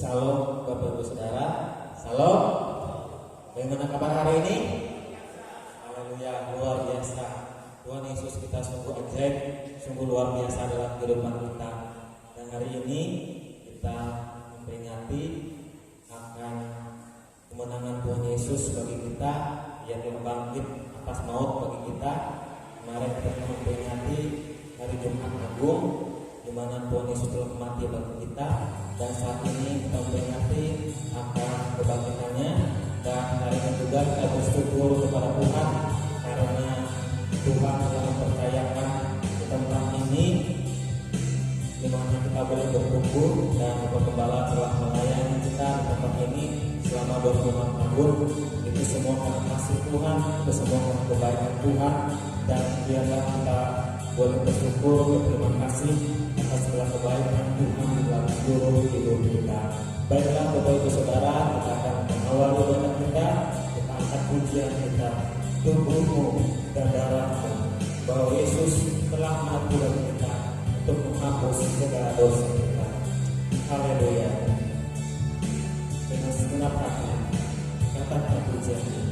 Salam Bapak Ibu Saudara. Salam. Bagaimana kabar hari ini? Haleluya, luar biasa. Tuhan Yesus kita sungguh ajaib, sungguh luar biasa dalam kehidupan kita. Dan hari ini kita memperingati akan kemenangan Tuhan Yesus bagi kita, yaitu bangkit atas maut bagi kita. Kemarin kita memperingati hari Jumat Agung, di mana Tuhan Yesus telah mati bagi kita, dan saat ini kita memperingati akan kebangkitannya. Dan hari ini juga kita bersyukur kepada Tuhan karena Tuhan telah mempercayakan di tempat ini di mana kita boleh berkumpul, dan Bapak Gembala telah melayani kita di tempat ini selama 25 tahun. Itu semua karena kasih Tuhan, itu semua karena kebaikan Tuhan, dan biarlah kita boleh bersyukur, berterima kasih atas segala kebaikan Tuhan di dalam seluruh hidup kita. Baiklah Bapak Ibu Saudara, kita akan mengawali ibadah kita angkat pujian kita. Tubuhmu dan darahmu, bahwa Yesus telah mati bagi kita untuk menghapus segala dosa kita. Haleluya. Dengan segenap hati katakan pujian ini.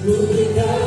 Ku berikan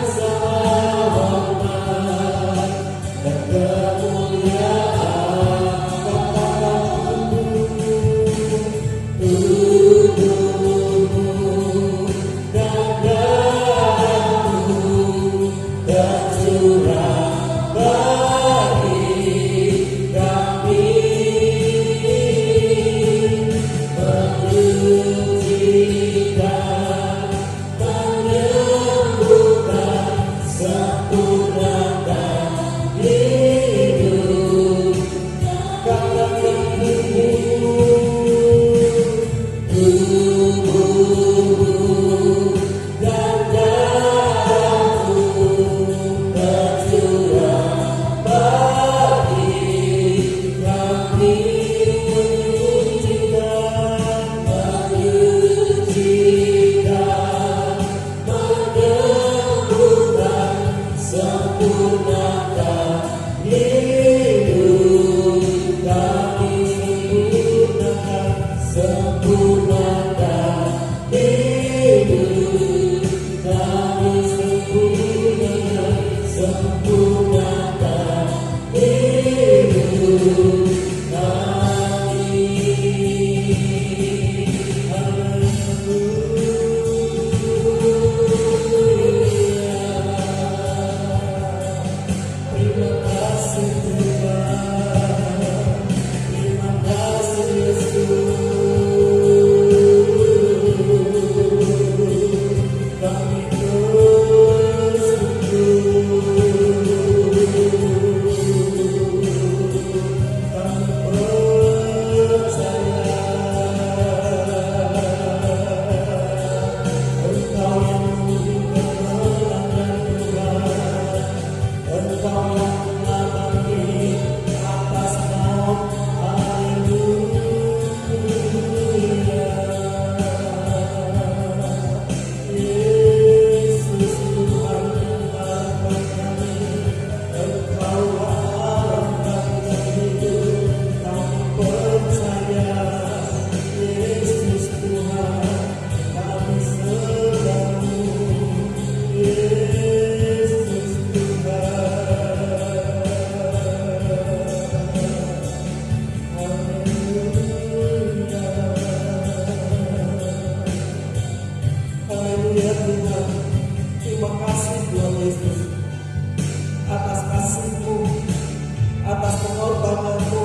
pengorbanan-Mu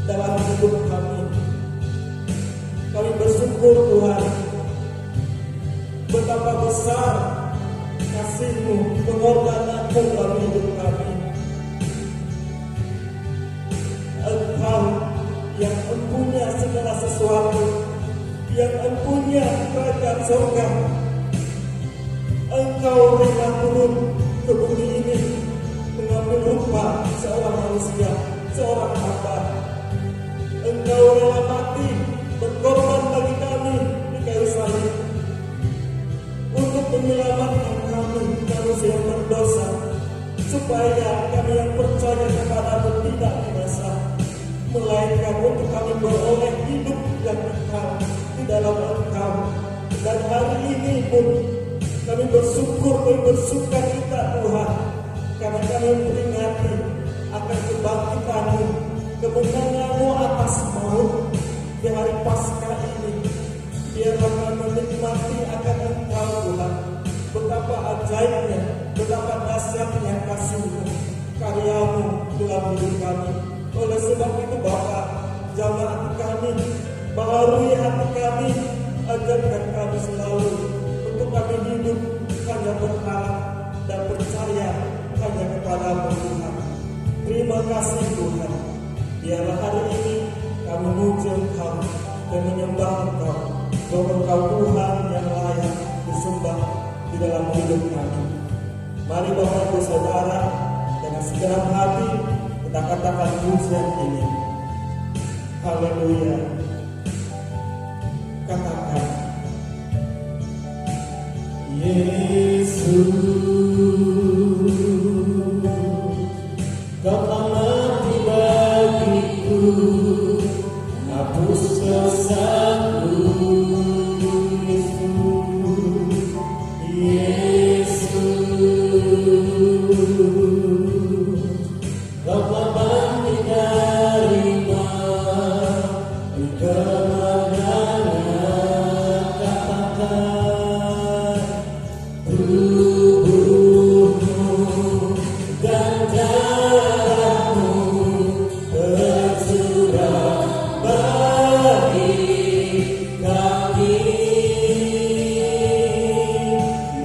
dalam hidup kami. Kami bersyukur Tuhan, betapa besar kasih-Mu, pengorbanan-Mu dalam hidup kami. Engkau yang mempunyai segala sesuatu, yang mempunyai kerajaan surga. Engkau rela turun ke bumi ini, mengambil rupa seorang manusia, seorang hamba. Engkau rela mati, berkorban bagi kami di kayu salib, untuk menyelamatkan kami, manusia yang berdosa, supaya kami yang percaya kepada-Mu tidak binasa, melainkan untuk kami beroleh hidup yang kekal di dalam Engkau. Dan hari ini pun kami bersyukur, kami bersukacita Tuhan, karena kami memperingati akan kebangkitan-Mu, kemenangan-Mu atas maut di hari Paskah ini. Biarlah kami menikmati akan Engkau Tuhan, betapa ajaibnya, betapa dahsyatnya kasih-Mu, karya-Mu dalam hidup kami. Oleh sebab itu Bapa, jamah hati kami, baharui hati kami, ajarkan kami selalu untuk kami hidup hanya berharap dan percaya hanya kepada-Mu Tuhan. Terima kasih Tuhan. Biarlah hari ini kami memuji Engkau dan menyembah Engkau, bahwa Engkau Tuhan yang layak disembah di dalam hidup kami. Mari Bapak Ibu Saudara, dengan segenap hati kita katakan pujian ini. Haleluya. Katakan, Yesus, Kau telah mati bagiku, hapus dosaku. Yesus, Kau telah bangkit dari mati, kemenangan. Katakan, tubuh-Mu dan darah-Mu tercurah bagi kami,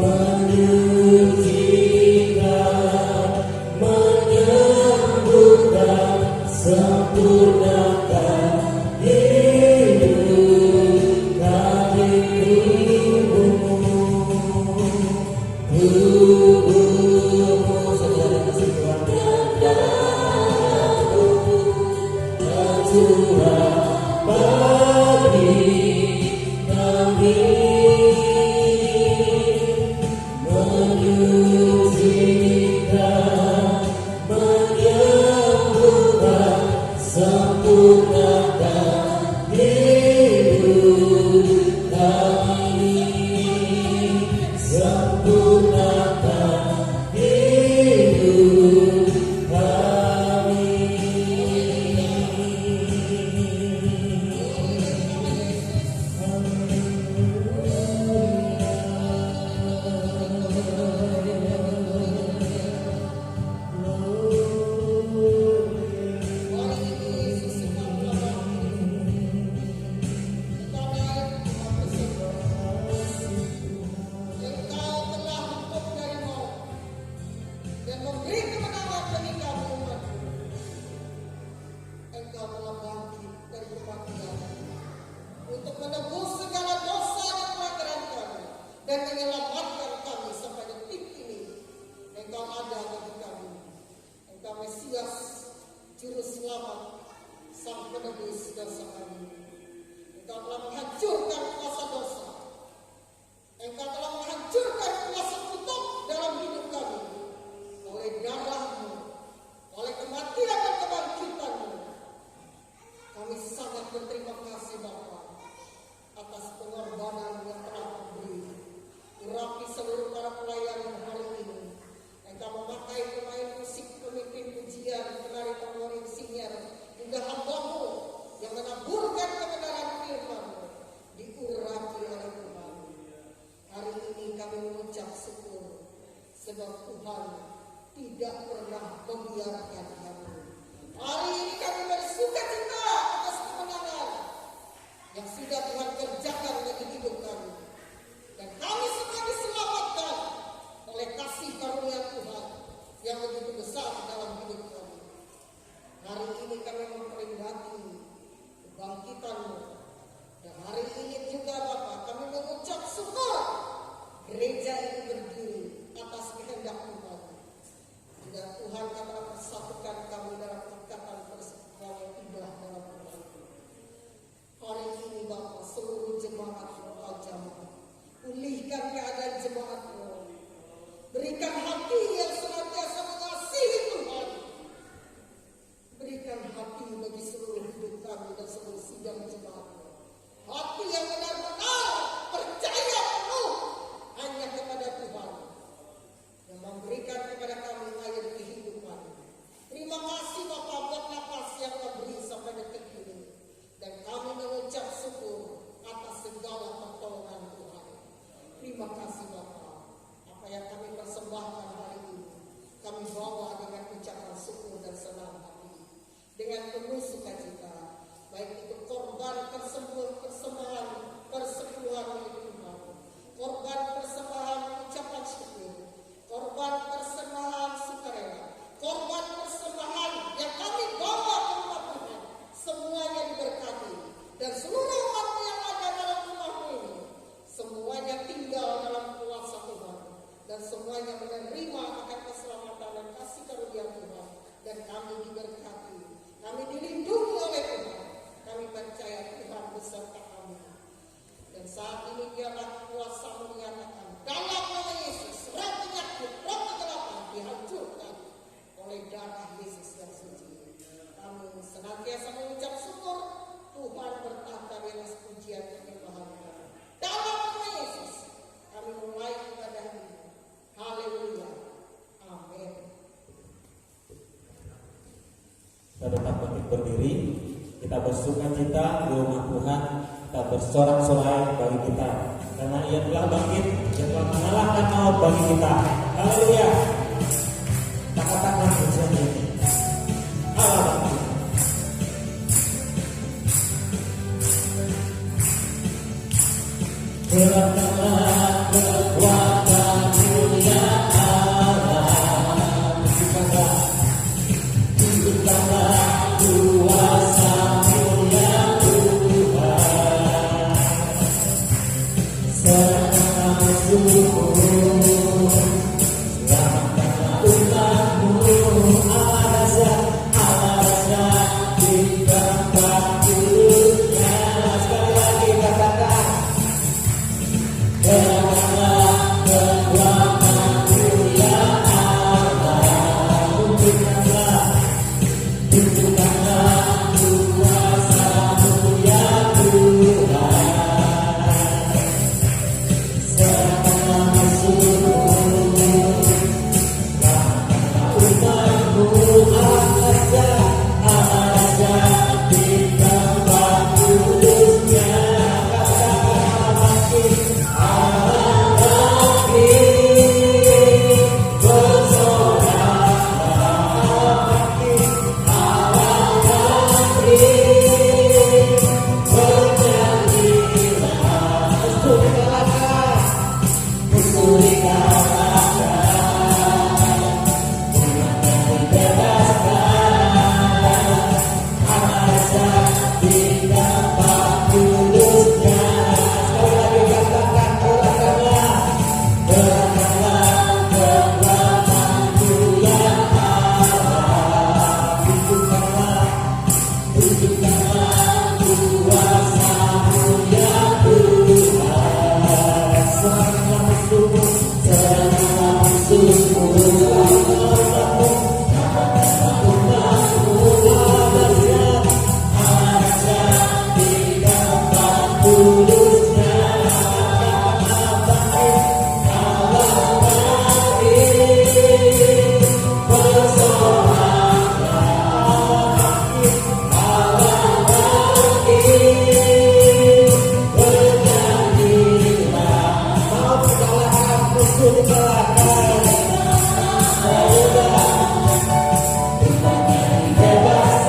menyucikan, menyembuhkan, sempurnakan hidup kami. Tubuh-Mu saudara kasih Tuhan, tercurah bagi kami, menyucikan, menyembuhkan, sempurnakan hidup kami, sempurnakan hidup kami. Untuk menebus segala dosa dan pelanggaran kami dan menyelamatkan kami sampai detik ini. Engkau ada bagi kami, Engkau Mesias, Juru Selamat, Sang Penebus dosa kami. Engkau telah menghancurkan kuasa dosa, Engkau telah menghancurkan kuasa kutuk dalam hidup kami. Oleh darah-Mu, oleh kematian dan kebangkitan-Mu, kami sangat berterima kasih Bapa atas pengorbanan yang telah Kau beri. Urapi seluruh para pelayan hari ini. Engkau memakai pemain musik, pemimpin pujian, penari pengorek sinyer, hingga hamba-Mu yang menaburkan kebenaran firman-Mu diurapi oleh Tuhan. Hari ini kami mengucap syukur sebab Tuhan tidak pernah membiarkan kami. Hari ini kami bersuka cita atas kemenangan yang sudah Tuhan kerjakan bagi hidup kami. Dan kami semua diselamatkan oleh kasih karunia Tuhan yang begitu besar dalam hidup kami. Hari ini kami memperingati kebangkitan-Mu. Dan hari ini juga Bapa, kami mengucap syukur gereja ini berdiri atas kehendak Tuhan. Dan Tuhan akan persatukan kami dalam ikatan persekutuan yang indah dalam Tuhan. Hari ini Bapa, seluruh jemaat-Mu jamaah, pulihkan keadaan jemaat-Mu. Berikan hati yang senantiasa mengasihi Tuhan. Berikan hati bagi seluruh hidup kami dan seluruh sidang jemaat-Mu. Hati yang benar-benar percaya penuh hanya kepada Tuhan yang memberikan kepada kami air kehidupan. Terima kasih Bapa buat nafas yang Kau beri sampai detik ini. Dan kami mengucap syukur atas segala pertolongan Tuhan. Terima kasih Bapa. Apa yang kami persembahkan hari ini, kami bawa dengan ucapan syukur dan senang hati. Dengan penuh sukacita. Baik itu korban persembahan persekutuan milik Tuhan, korban persembahan ucapan syukur, korban persembahan sukarela, korban persembahan yang kami bawa ke rumah Tuhan, semuanya diberkati. Dan seluruh umat yang ada dalam rumah ini, semuanya tinggal dalam kuasa Tuhan. Dan semuanya menerima akan keselamatan dan kasih karunia Tuhan. Dan kami diberkati, kami dilindungi oleh Tuhan. Kami percaya Tuhan beserta kami. Dan saat ini biarlah kuasa menyatakan dalam nama Yesus, roh penyakit, roh kegelapan dihancurkan oleh darah Yesus yang suci. Kami senantiasa mengucap syukur. Tuhan bertata di atas pujian penyembahan kami. Dalam nama Yesus kami mulai ibadah ini. Haleluya. Amin. Kita tetap berdiri. Kita bersuka cita di rumah Tuhan. Kita bersorak-sorai bagi kita, karena Ia telah bangkit, Ia telah mengalahkan maut bagi kita. Haleluya. Kita katakan pujian ini. Allah bangkit. Berkatlah kekuatan mulia Allah. Tunjukkanlah kuasa mulia Tuhan. Serahkan syukur, selamatkanlah umat-Mu. Allah dahsyat di tempat duduknya. Sekali lagi katakan. Berkatlah kekuatan mulia Allah. Tunjukkanlah kuasa mulia Tuhan. Serahkanlah syukur, selamatkanlah umat-Mu. Allah dahsyat di tempat kudusnya. Katakan bangkit. Bebas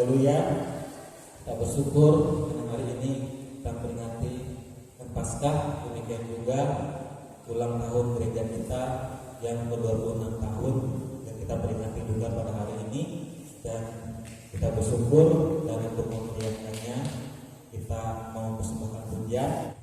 Haleluya. Kita bersyukur karena hari ini kita memperingati Paskah, demikian juga ulang tahun gereja kita yang ke-26 tahun yang kita peringati juga pada hari ini, dan kita bersyukur dan untuk memeriahkannya kita mau persembahkan pujian.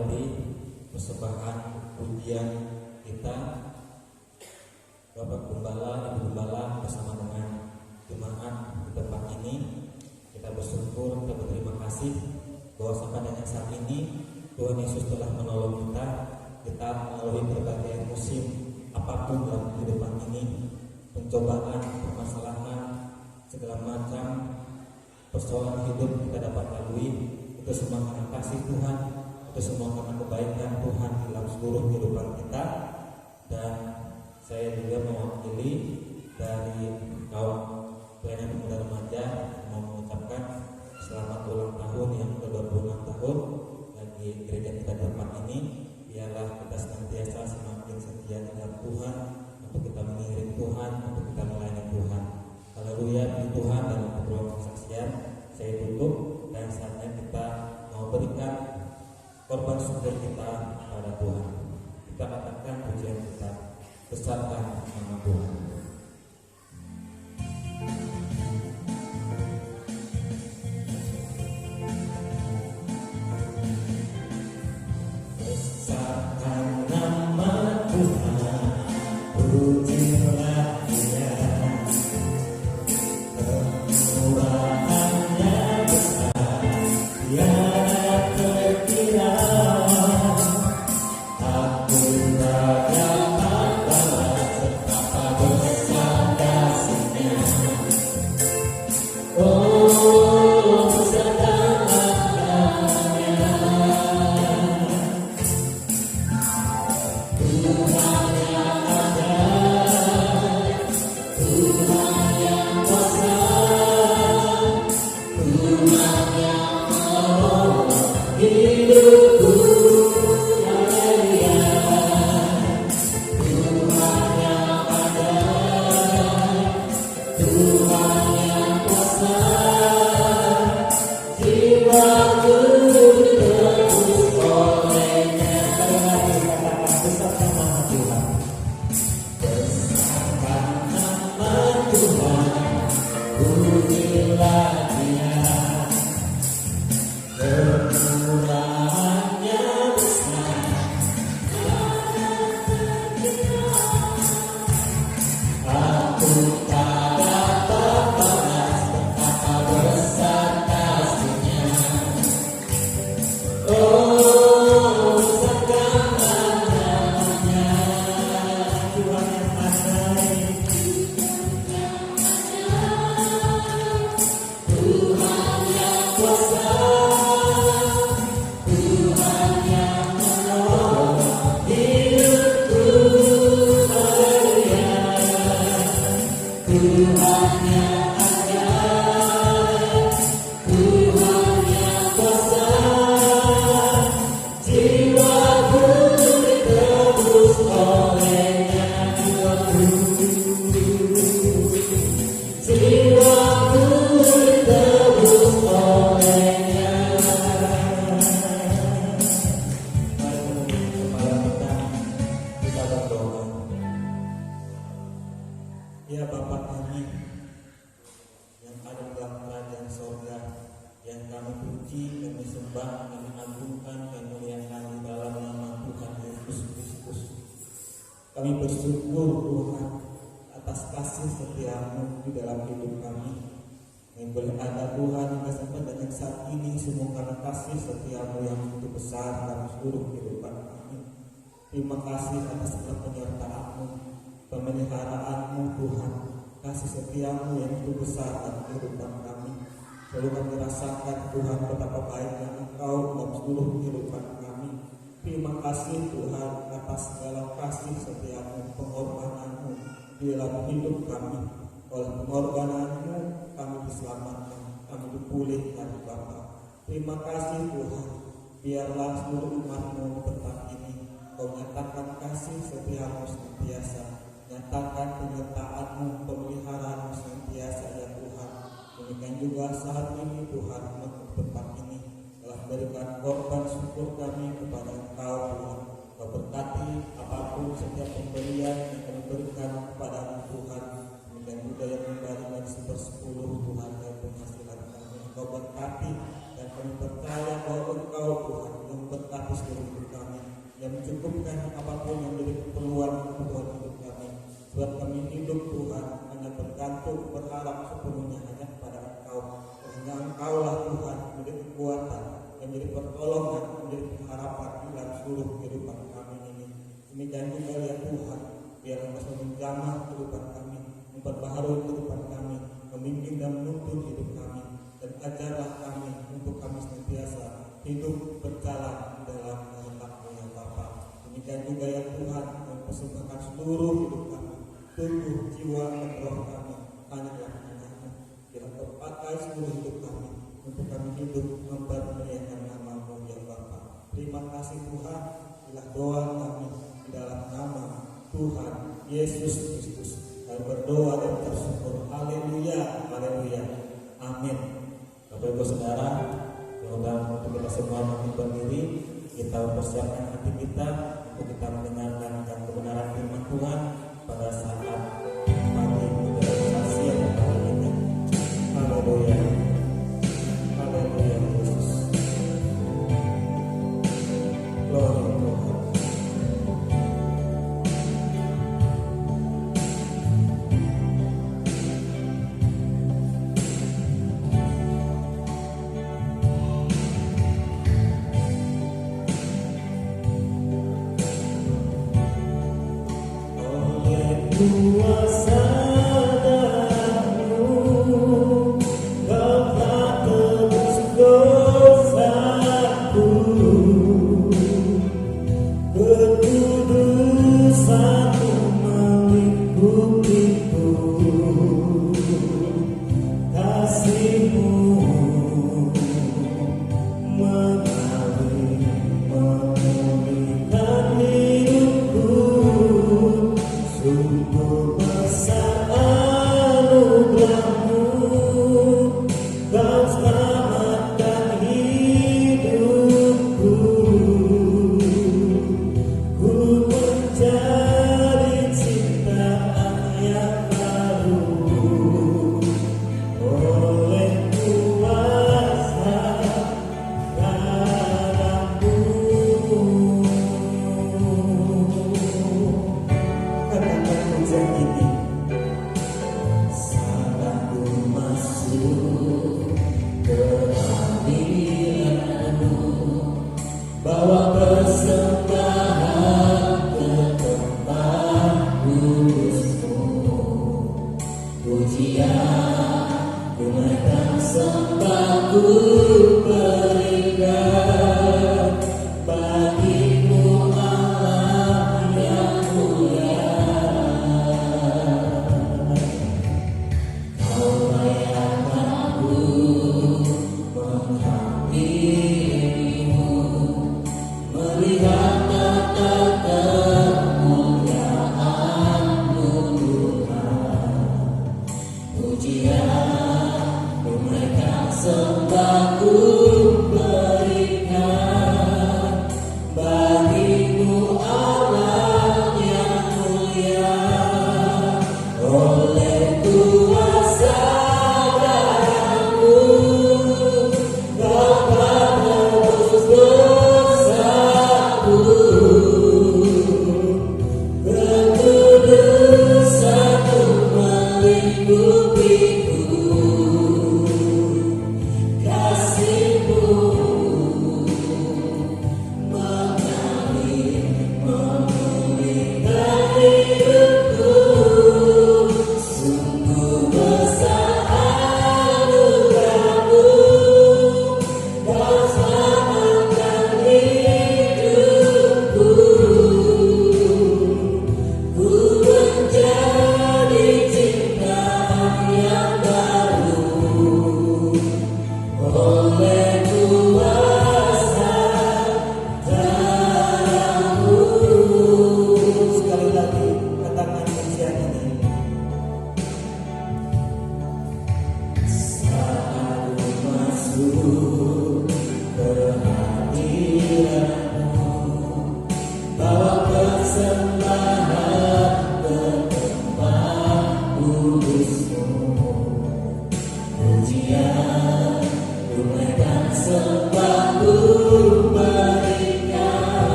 tadi persembahan pujian kita, Bapak Gembala, Ibu Gembala bersama dengan jemaat di tempat ini, kita bersyukur, kita berterima kasih bahwa sampai dengan saat ini Tuhan Yesus telah menolong kita melalui berbagai musim apapun dalam kehidupan ini, pencobaan, permasalahan, segala macam persoalan hidup kita dapat lalui. Itu semua karena kasih Tuhan, itu semua karena kebaikan Tuhan dalam seluruh kehidupan kita. Dan saya juga mewakili dari kaum pelayanan pemuda remaja mau mengucapkan selamat ulang tahun yang ke-26 tahun bagi gereja kita di tempat ini. Biarlah kita senantiasa semakin setia dengan Tuhan, untuk kita mengiring Tuhan, untuk kita melayani Tuhan. Haleluya, puji Tuhan. Dalam perpuluhan kesaksian saya tutup, dan saatnya kita mau berikan korban syukur kita kepada Tuhan. Kita katakan pujian kita, besarkan nama Tuhan. Ya Bapa kami yang ada dalam kerajaan sorga, yang kami puji, kami sembah, kami agungkan, kami muliakan di dalam nama Tuhan Yesus Kristus. Kami bersyukur Tuhan atas kasih setiamu di dalam hidup kami. Yang boleh ada Tuhan hingga sampai dengan saat ini, semua karena kasih setiamu yang begitu besar dalam seluruh kehidupan kami. Terima kasih atas segala penyertaan-Mu, pemeliharaanmu Tuhan, kasih setiamu yang itu besar dalam kehidupan kami. Selalu kami rasakan Tuhan betapa baiknya Engkau dalam seluruh kehidupan kami. Terima kasih Tuhan atas segala kasih setiamu, pengorbananmu di dalam hidup kami. Oleh pengorbananmu kami diselamatkan, kami dipulihkan Bapa. Terima kasih Tuhan. Biarlah seluruh umat-Mu tetap ini Kau nyatakan kasih setiamu senantiasa, nyatakan penyertaan-Mu, pemeliharaanmu senantiasa ya Tuhan. Demikian juga saat ini Tuhan, untuk tempat ini telah berikan korban syukur kami kepada Engkau Tuhan. Kau berkati apapun setiap pemberian yang kami berikan kepada Tuhan. Demikian juga yang memberikan 1/10 Tuhan dan penghasilan kami. Kau berkati dan kami percaya bahwa Engkau Tuhan yang berkati seluruh yang mencukupkan apapun yang menjadi keperluan hidup kami. Buat kami hidup Tuhan hanya bergantung berharap sepenuhnya hanya kepada Engkau. Hanya Engkaulah Tuhan menjadi kekuatan, yang menjadi pertolongan, menjadi pengharapan dalam seluruh kehidupan kami ini. Demikian juga ya Tuhan, biar Engkau menjamah kehidupan kami, memperbaharui kehidupan kami, memimpin dan menuntun hidup kami, dan ajarlah kami untuk kami senantiasa hidup berjalan dalam kehendak-Mu ya Bapa. Demikian juga ya Tuhan, mempersembahkan seluruh hidup kami, tubuh, jiwa, dan roh kami hanyalah anak-Mu. Biar Engkau pakai seluruh hidup kami untuk kami hidup mempermuliakan nama-Mu ya Bapa. Terima kasih Tuhan, inilah doa kami di dalam nama Tuhan Yesus Kristus. Kami berdoa dan bersyukur. Haleluya, haleluya, amin. Bapak Ibu Saudara, mudah-mudahan untuk kita semua makin berdiri, kita mempersiapkan hati kita untuk kita mendengarkan yang kebenaran firman Tuhan pada saat pagi menjelang saksian kali ini. Haleluya, haleluya Yesus. Glory to God. Kuasa darah-Mu, Kau telah tebus dosaku, kekudusan-Mu melingkupiku, kasih-Mu mengalir memulihkan hidupku. Sungguh besar anugerah-Mu, Kau selamatkan hidupku. Ku menjadi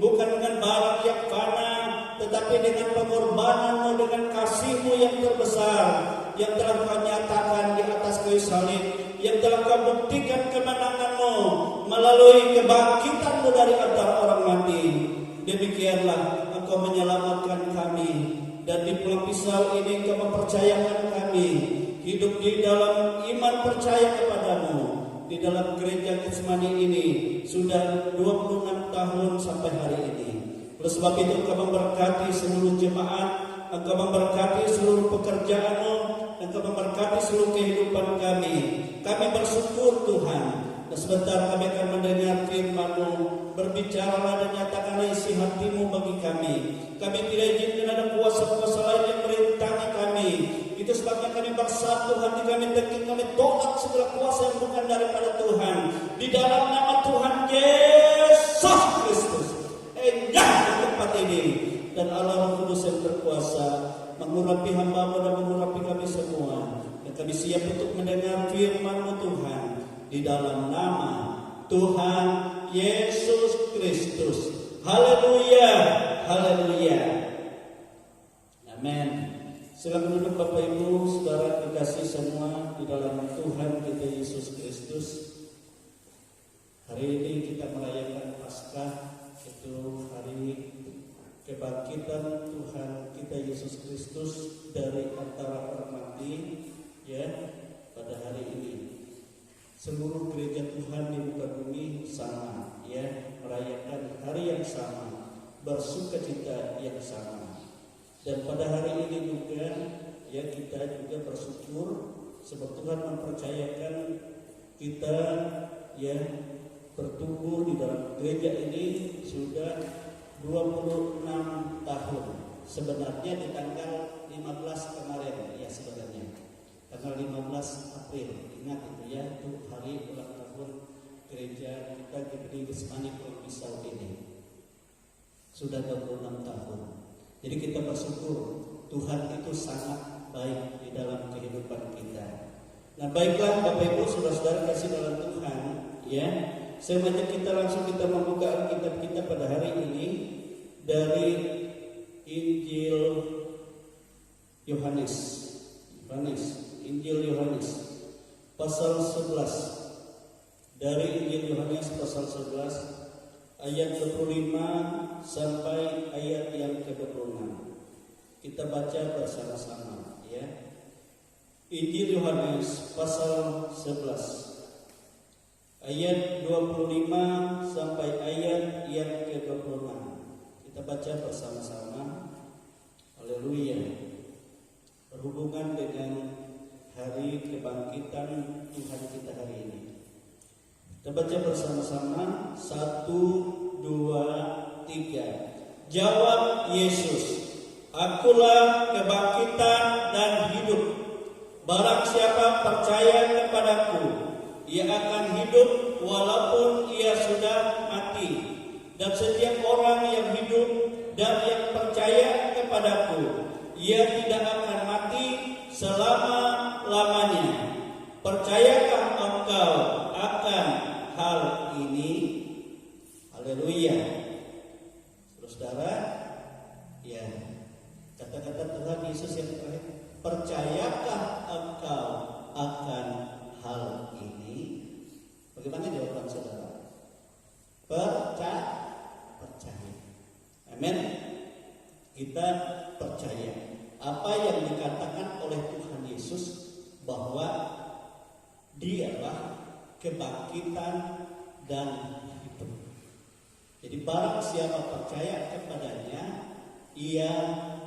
bukan dengan barang yang fana, tetapi dengan pengorbananmu, dengan kasihmu yang terbesar, yang telah kau nyatakan di atas kayu salib, yang telah kau buktikan kemenanganmu melalui kebangkitanmu dari antara orang mati. Demikianlah engkau menyelamatkan kami, dan di pulang pisau ini engkau mempercayakan kami hidup di dalam iman percaya kepadamu. Di dalam gereja Getsemani ini sudah 26 tahun sampai hari ini. Oleh sebab itu engkau memberkati seluruh jemaat, engkau memberkati seluruh pekerjaanmu, engkau memberkati seluruh kehidupan kami. Kami bersyukur Tuhan. Dan sebentar kami akan mendengar firman-Mu. Berbicaralah dan nyatakanlah isi hati-Mu bagi kami. Kami tidak izinkan ada kuasa-kuasa lain yang merintangi kami. Itu sebabnya kami bersatu hati kami, tekik kami tolak segala kuasa yang bukan daripada Tuhan. Di dalam nama Tuhan Yesus Kristus. Enyah di tempat ini. Dan Allah Roh Kudus yang berkuasa mengurapi hamba-Mu dan mengurapi kami semua. Dan kami siap untuk mendengar firman-Mu Tuhan. Di dalam nama Tuhan Yesus Kristus. Haleluya, haleluya. Amin. Silakan duduk Bapak Ibu, saudara dikasih semua di dalam Tuhan kita Yesus Kristus. Hari ini kita merayakan Paskah, itu hari kebangkitan Tuhan kita Yesus Kristus dari antara orang mati, ya, pada hari ini. Seluruh gereja Tuhan di muka bumi sama, ya, merayakan hari yang sama, bersukacita yang sama. Dan pada hari ini juga, ya, kita juga bersyukur sebab Tuhan mempercayakan kita, ya, bertumbuh di dalam gereja ini sudah 26 tahun. Sebenarnya di tanggal 15 kemarin, ya, sebenarnya tanggal 15 April, ingat itu ya, itu hari ulang tahun gereja kita di Getsemani Pulang Pisau ini. Sudah 26 tahun. Jadi kita bersyukur Tuhan itu sangat baik di dalam kehidupan kita. Nah, baiklah Bapak Ibu, saudara-saudara kasih dalam Tuhan, ya. Saya mengajak kita langsung kita membuka Alkitab kita pada hari ini dari Injil Yohanes. Injil Yohanes pasal 11. Dari Injil Yohanes pasal 11 ayat 25 sampai ayat yang ke-26. Kita baca bersama-sama, ya. Injil Yohanes pasal 11 ayat 25 sampai ayat yang ke-26. Kita baca bersama-sama. Haleluya. Berhubungan dengan hari kebangkitan Tuhan kita hari ini. Kita baca bersama-sama. 1, 2, 3. Jawab Yesus, "Akulah kebangkitan dan hidup. Barang siapa percaya kepadaku, ia akan hidup walaupun ia sudah mati. Dan setiap orang yang hidup dan yang percaya kepadaku, ia tidak akan mati selama-lamanya. Percayakah engkau akan hal ini?" Haleluya. Saudara, ya, kata-kata Tuhan Yesus yang terakhir, percayakah engkau akan hal ini? Bagaimana jawaban saudara? Percaya. Amin. Kita percaya apa yang dikatakan oleh Tuhan Yesus bahwa Dialah kebangkitan dan hidup. Jadi barang siapa percaya kepadanya, ia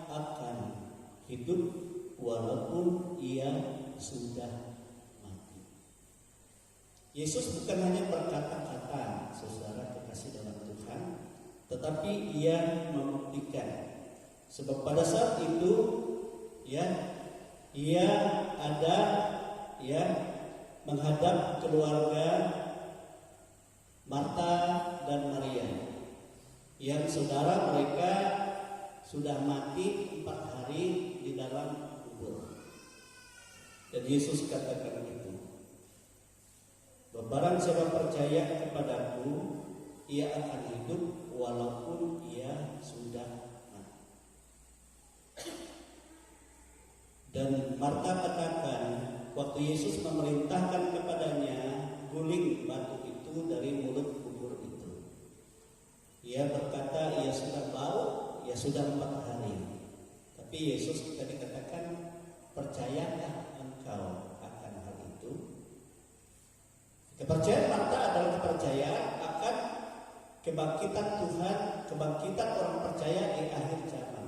akan hidup walaupun ia sudah mati. Yesus bukan hanya berkata-kata, saudara kekasih dalam Tuhan, tetapi ia membuktikan. Sebab pada saat itu, ya, ia ada, ya, menghadap keluarga Marta dan Maria, yang saudara mereka sudah mati 4 hari di dalam kubur. Dan Yesus katakan itu, barang siapa percaya kepadaku, ia akan hidup walaupun Waktu Yesus memerintahkan kepadanya, guling batu itu dari mulut kubur itu. Ia berkata, ia sudah bau, ia sudah 4 hari. Tapi Yesus tadi katakan, percayakah engkau akan hal itu? Kepercayaan Marta adalah kepercayaan akan kebangkitan Tuhan, kebangkitan orang percaya di akhir zaman.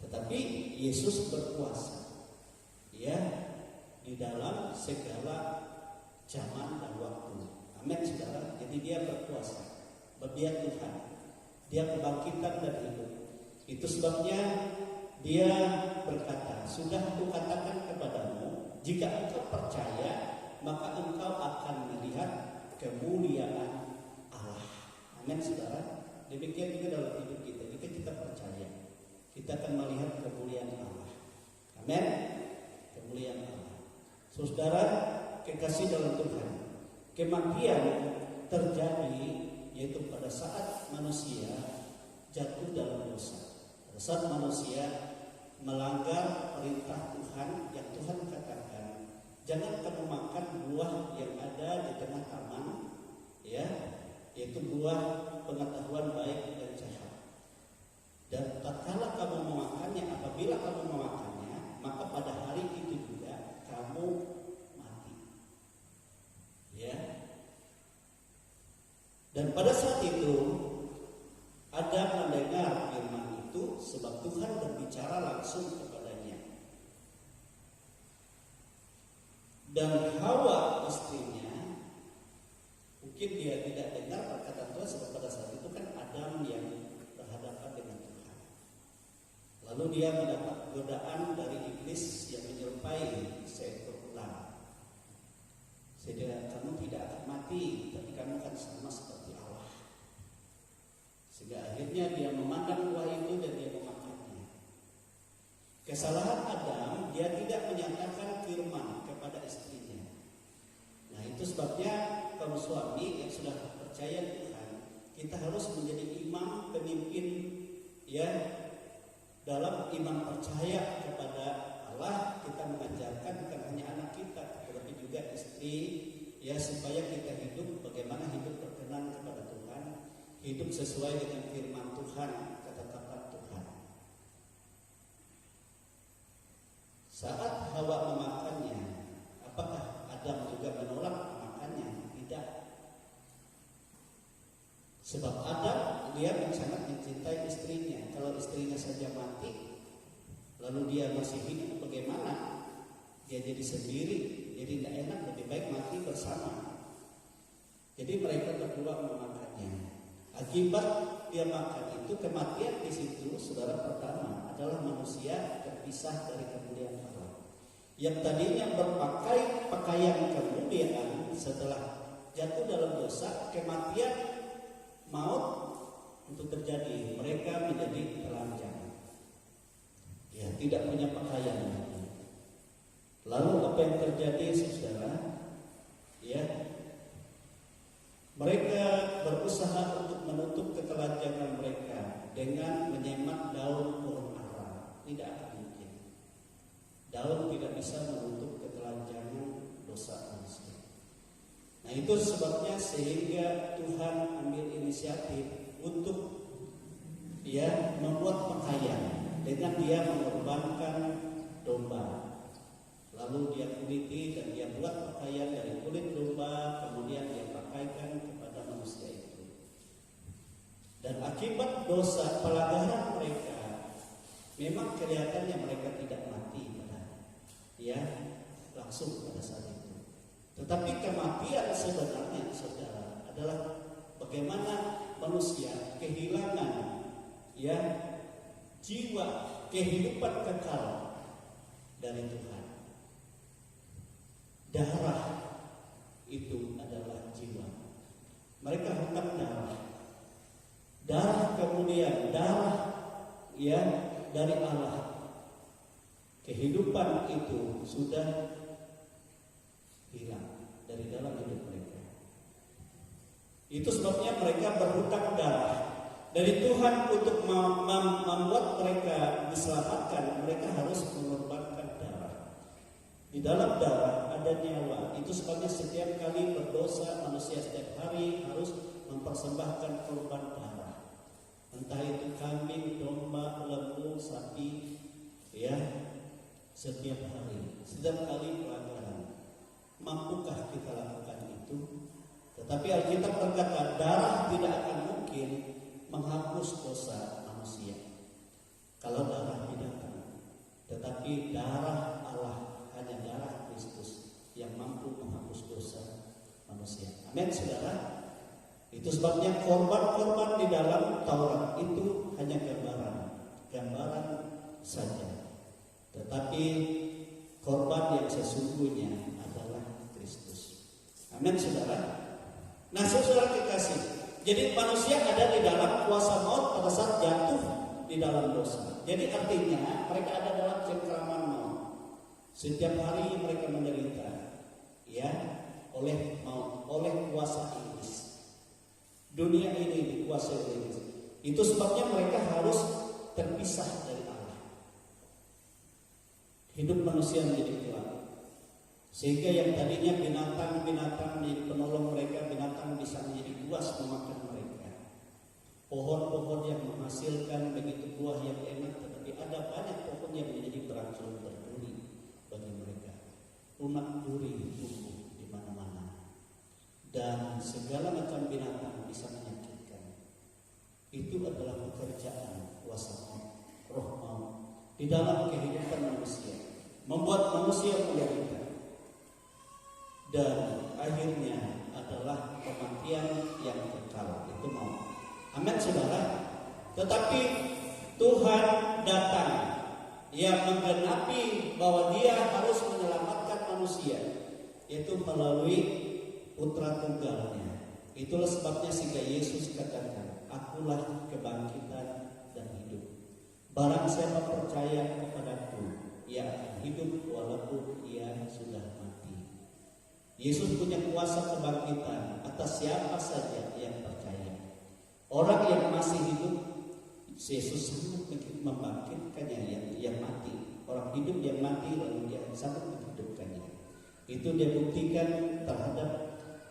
Tetapi Yesus berkuasa, ya, di dalam segala zaman dan waktu. Amin, saudara. Jadi dia berkuasa, dia Tuhan, dia kebangkitan dan hidup. Itu sebabnya dia berkata, sudah kukatakan kepadamu, jika engkau percaya, maka engkau akan melihat kemuliaan Allah. Amin, saudara. Demikian juga dalam hidup kita. Jika kita percaya, kita akan melihat kemuliaan Allah. Amin. Kemuliaan Allah. Saudara, kekasih dalam Tuhan, kematian terjadi yaitu pada saat manusia jatuh dalam dosa. Pada saat manusia melanggar perintah Tuhan yang Tuhan katakan, jangan kamu makan buah yang ada di tengah taman, ya, yaitu buah pengetahuan baik dan jahat. Dan tatkala kamu memakannya, apabila kamu memakannya, maka pada hari itu juga kamu mati. Ya. Dan pada saat itu Adam mendengar firman itu sebab Tuhan berbicara langsung kepadanya. Dan Hawa istrinya, mungkin dia tidak dengar perkataan Tuhan sebab pada saat itu kan Adam yang berhadapan dengan Tuhan. Lalu dia mendapat godaan dari iblis yang menyerupai seekor ular. Sehingga kamu tidak akan mati, tapi kamu akan sama seperti Allah. Sehingga akhirnya dia memandang buah itu dan dia memakannya. Kesalahan Adam, dia tidak menyatakan firman kepada istrinya. Nah, itu sebabnya kaum suami yang sudah percaya Tuhan, kita harus menjadi imam, pemimpin, ya, dalam iman percaya kepada Allah. Kita mengajarkan bukan hanya anak kita, tetapi juga istri, ya, supaya kita hidup bagaimana hidup berkenan kepada Tuhan, hidup sesuai dengan firman Tuhan, ketetapan Tuhan. Saat Hawa memakannya, apakah Adam juga menolak memakannya? Tidak. Sebab Adam dia sangat mencintai istrinya. Kalau istrinya saja mati, lalu dia masih hidup, bagaimana? Dia jadi sendiri, jadi tidak enak, lebih baik mati bersama. Jadi mereka berdua memakannya. Akibat dia makan itu, kematian di situ, saudara, pertama adalah manusia terpisah dari kemuliaan Allah. Yang tadinya berpakai pakaian kemuliaan, setelah jatuh dalam dosa, kematian, maut untuk terjadi, mereka menjadi telanjang, ya, tidak punya pakaian lagi. Lalu apa yang terjadi, saudara? Ya, mereka berusaha untuk menutup ketelanjangan mereka dengan menyemat daun pohon ara. Tidak akan mungkin. Daun tidak bisa menutup ketelanjangan dosa manusia. Nah, itu sebabnya sehingga Tuhan ambil inisiatif untuk, ya, membuat pakaian dengan dia mengorbankan domba. Lalu dia kuliti dan dia buat pakaian dari kulit domba, kemudian dia pakaikan kepada manusia itu. Dan akibat dosa pelanggaran mereka, memang kelihatannya mereka tidak mati, ya, langsung pada saat itu. Tetapi kematian sebenarnya, saudara, adalah bagaimana manusia kehilangan, ya, jiwa, kehidupan kekal dari Tuhan. Darah itu adalah jiwa. Mereka hutang darah. Darah kemudian darah, ya, dari Allah. Kehidupan itu sudah hilang dari dalam hidup mereka. Itu sebabnya mereka berhutang darah dari Tuhan untuk membuat mereka diselamatkan. Mereka harus mengorbankan darah. Di dalam darah ada nyawa. Itu sebabnya setiap kali berdosa manusia setiap hari harus mempersembahkan korban darah. Entah itu kambing, domba, lembu, sapi, ya, setiap hari, setiap kali pelanggaran. Mampukah kita lakukan itu? Tetapi Alkitab berkata darah tidak akan mungkin menghapus dosa manusia kalau darah tidak akan. Tetapi darah Allah, hanya darah Kristus yang mampu menghapus dosa manusia. Amin, saudara. Itu sebabnya korban-korban di dalam Taurat itu hanya gambaran saja. Tetapi korban yang sesungguhnya adalah Kristus. Amin, saudara. Nah, saudara kekasih, jadi manusia ada di dalam kuasa maut pada saat jatuh di dalam dosa. Jadi artinya mereka ada dalam cengkraman maut. Setiap hari mereka menderita, ya, oleh maut, oleh kuasa iblis. Dunia ini dikuasai oleh iblis. Itu sebabnya mereka harus terpisah dari Allah. Hidup manusia menjadi gelap. Sehingga yang tadinya binatang-binatang menjadi penolong mereka, binatang bisa menjadi buas memakan mereka. Pohon-pohon yang menghasilkan begitu buah yang enak, tetapi ada banyak pohon yang menjadi beracun, berduri bagi mereka. Lunak duri tumbuh di mana-mana. Dan segala macam binatang bisa menyakitkan. Itu adalah pekerjaan kuasa maut, roh maut di dalam kehidupan manusia, membuat manusia menderita. Dan akhirnya adalah kematian yang kekal, itu maut. Amin, saudara. Tetapi Tuhan datang yang menggenapi bahwa Dia harus menyelamatkan manusia, yaitu melalui Putra Tunggalnya. Itulah sebabnya sehingga Yesus katakan, Akulah kebangkitan dan hidup. Barang siapa percaya kepadaku, ia akan hidup walaupun ia sudah mati. Yesus punya kuasa kebangkitan atas siapa saja yang percaya. Orang yang masih hidup, Yesus sanggup membangkitkannya yang mati. Orang hidup yang mati lalu Dia sanggup menghidupkannya. Itu Dia buktikan terhadap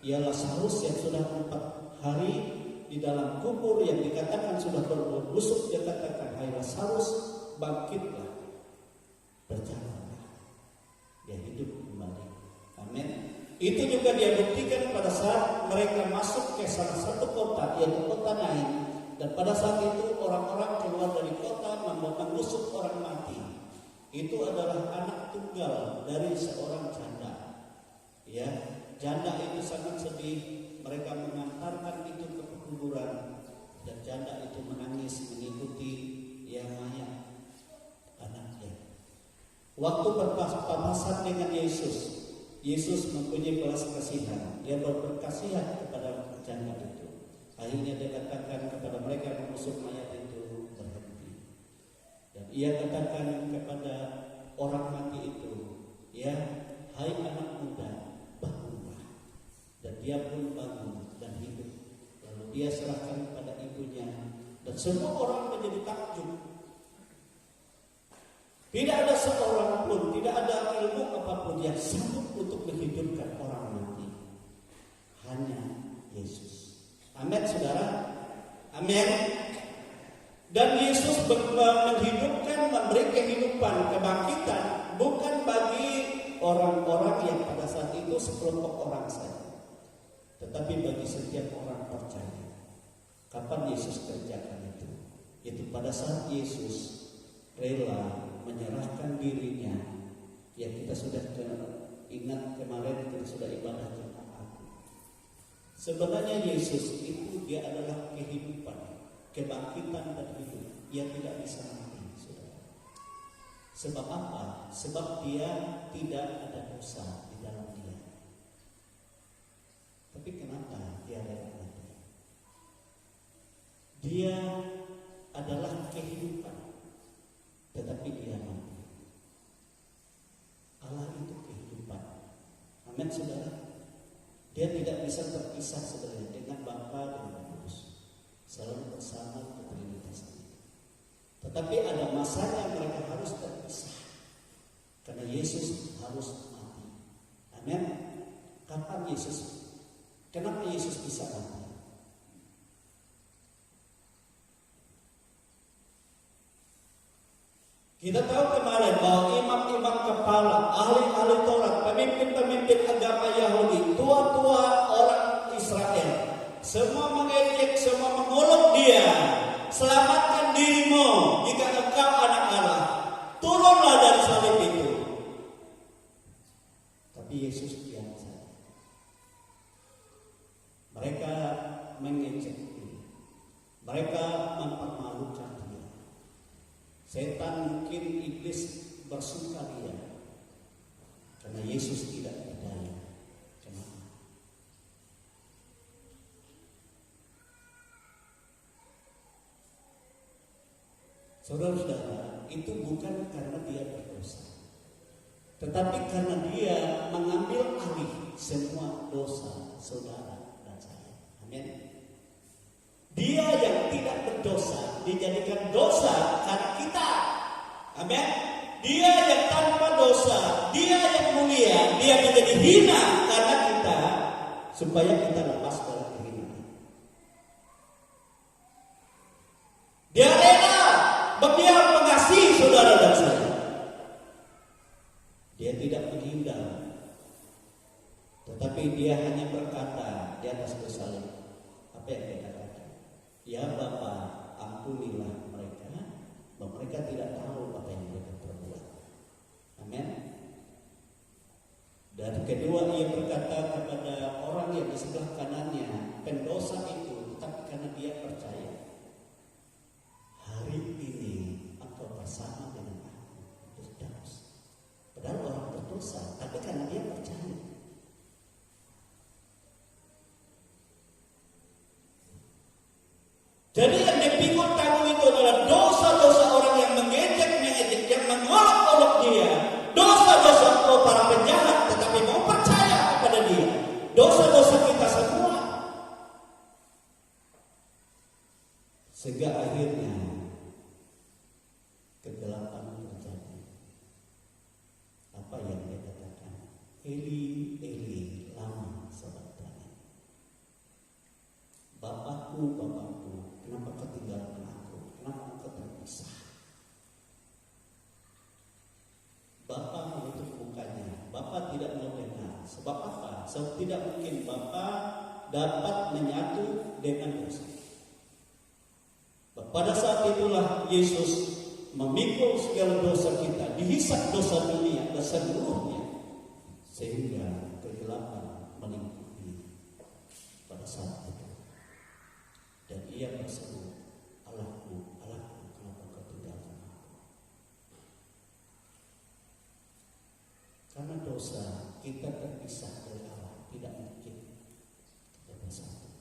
Lazarus yang sudah 4 hari di dalam kubur yang dikatakan sudah berbusuk. Dia katakan, hai Lazarus, bangkitlah, berjalanlah. Dia hidup kembali. Amin. Itu juga Dia buktikan pada saat mereka masuk ke salah satu kota, yaitu kota Nain. Dan pada saat itu orang-orang keluar dari kota menusuk orang mati. Itu adalah anak tunggal dari seorang janda. Ya, janda itu sangat sedih. Mereka mengantarkan itu ke kuburan dan janda itu menangis mengikuti mayat anaknya. Waktu berpapasan dengan Yesus, Yesus mempunyai belas kasihan. Dia berkasihan kepada janda itu. Akhirnya Dia katakan kepada mereka yang menusuk mayat itu, berhenti. Dan Ia katakan kepada orang mati itu, ya, hai anak muda, bangunlah. Dan dia pun bangun dan hidup. Lalu Dia serahkan kepada ibunya. Dan semua orang menjadi takjub. Tidak ada seorang pun, tidak ada ilmu apapun yang sanggup untuk menghidupkan orang mati. Hanya Yesus. Amin, saudara. Amin. Dan Yesus menghidupkan, memberi kehidupan, kebangkitan bukan bagi orang-orang yang pada saat itu sekelompok orang saja, tetapi bagi setiap orang percaya. Kapan Yesus kerjakan itu? Itu pada saat Yesus rela menyerahkan dirinya. Ya, kita sudah ingat kemarin kita sudah ibadah Jumat. Sebenarnya Yesus itu Dia adalah kehidupan, kebangkitan dan hidup. Ia tidak bisa mati, saudara. Sebab apa? Sebab Dia tidak ada dosa di dalam Dia. Tapi kenapa Dia rela mati? Dia adalah kehidupan, tetapi Dia mati. Allah itu kehidupan. Amin, saudara. Dia tidak bisa terpisah sebenarnya dengan Bapa dan Roh Kudus, selalu bersama di Trinitas ini. Tetapi ada masanya mereka harus terpisah, karena Yesus harus siksa mati. Kita tahu kemarin bahwa imam-imam kepala, ahli-ahli Taurat, pemimpin-pemimpin agama Yahudi, tua-tua orang Israel, semua mengejek, semua mengolok dia. Selamatkan dirimu jika engkau anak Allah. Turunlah dari salib itu. Tapi Yesus diam saja. Mereka mengejek dia. Mereka mempermalukan dia. Setan mungkin iblis bersukaria karena Yesus tidak berdaya. Kenapa? Saudara-saudara, itu bukan karena dia berdosa, tetapi karena dia mengambil alih semua dosa saudara dan saya. Amin. Dia yang tidak berdosa dijadikan dosa karena kita. Amin. Dia yang tanpa dosa, dia yang mulia, dia menjadi hina karena kita, supaya kita lepas dari kehinaan. Dia rela membiarkan mengasihi saudara dan saya. Dia tidak menghindar, tetapi dia hanya berkata di atas salib. Apa yang dia katakan? Ya Bapa, ampunilah mereka, bahwa mereka tidak tahu apa yang mereka perbuat. Amin. Dan kedua, ia berkata kepada orang yang di sebelah kanannya, pendosa itu, tetapi karena dia percaya, hari ini engkau bersama dengan aku, Firdaus. Padahal orang berdosa, tapi karena dia percaya. Jadi yang dipikul tanggung itu adalah dosa-dosa orang yang mengejek, yang mengolok-olok dia. Dosa-dosa para penjahat tetapi mau percaya kepada dia. Dosa-dosa kita semua. Sehingga akhirnya kegelapan terjadi. Apa yang dia katakan? Eli, Eli, lama sabachthani. Bapakku, Bapakku, kenapa kau tinggalkan aku? Kenapa kau terpisah? Bapa menutup mukanya. Bapa tidak mau dengar. Sebab apa? Sebab tidak mungkin Bapa dapat menyatu dengan dosa. Pada saat itulah Yesus memikul segala dosa kita, dihisap dosa dunia dan seluruhnya, sehingga kegelapan melingkupi pada saat itu. Dan ia berseru, Allahku, Allahku, kenapa kau tinggalkan aku? Karena dosa kita terpisah dari Allah, tidak mungkin kita bersatu.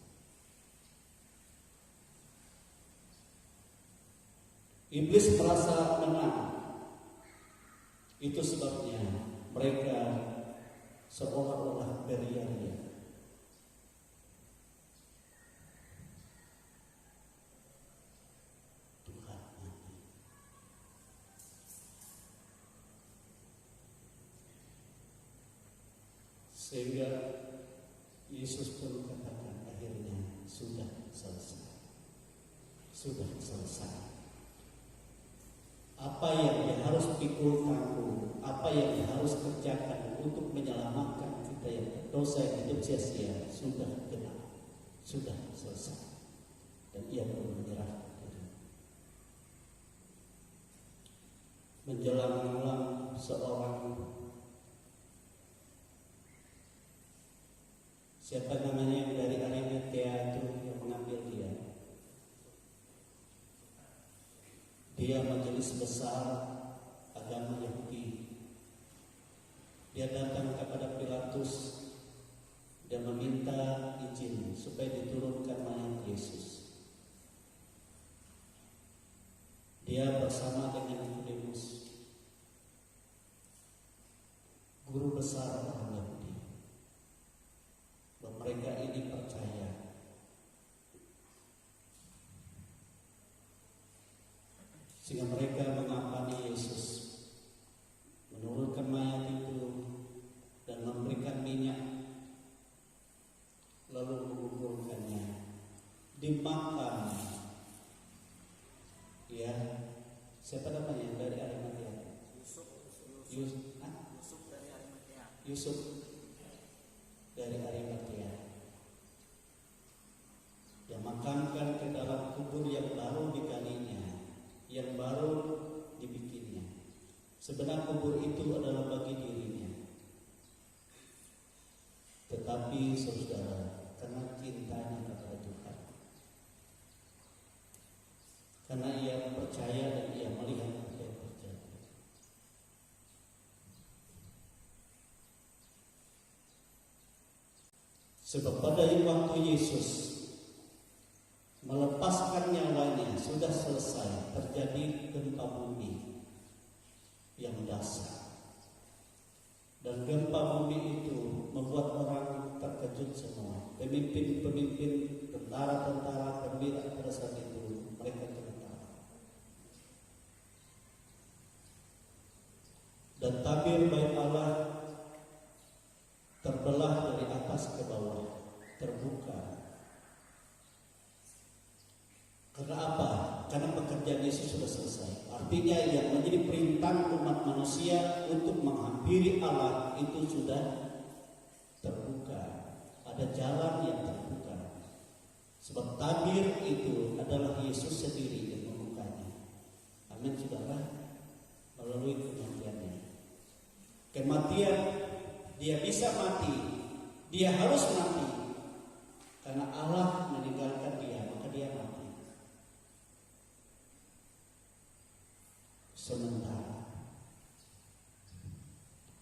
Iblis merasa menang. Itu sebabnya mereka seolah-olah beria-ria. Sehingga Yesus pun katakan akhirnya sudah selesai. Sudah selesai. Apa yang dia harus pikul tanggung, apa yang dia harus kerjakan untuk menyelamatkan kita yang berdosa yang hidup sia-sia, sudah genap, sudah selesai. Dan ia pun menyerahkan diri. Menjelang malam seorang, siapa namanya yang dari Arimatea itu yang mengambil dia. Dia majelis besar agama Yahudi. Dia datang kepada Pilatus dan meminta izin supaya diturunkan mayat Yesus. Dia bersama dengan Nikodemus, guru besar orang Yahudi. Bahwa mereka ini percaya sehingga mereka mengampani Yesus, menurunkan mayat itu dan memberikan minyak, lalu menguburkan Ya, siapa namanya dari Arimatea? Yusuf dari Arimatea. Dimakamkan ke dalam kubur yang baru digalinya, yang baru dibikinnya. Sebenarnya kubur itu adalah bagi dirinya. Tetapi saudara, karena cintanya kepada Tuhan, karena ia percaya dan ia melihat apa yang terjadi, sebab pada waktu Yesus melepaskan nyawanya sudah selesai, terjadi gempa bumi yang dahsyat. Dan gempa bumi itu membuat orang terkejut semua. Pemimpin-pemimpin, tentara-tentara, perwira pada saat itu mereka terkejut. Dan tabir bait Allah terbelah dari atas ke bawah, terbuka. Karena apa? Karena pekerjaan Yesus sudah selesai. Artinya yang menjadi perintah umat manusia untuk menghampiri Allah itu sudah terbuka. Ada jalan yang terbuka. Sebab tabir itu adalah Yesus sendiri yang membukanya. Amin saudara. Melalui kematiannya. Kematian, dia bisa mati. Dia harus mati. Karena Allah meninggalkan dia, maka dia mati. Sementara,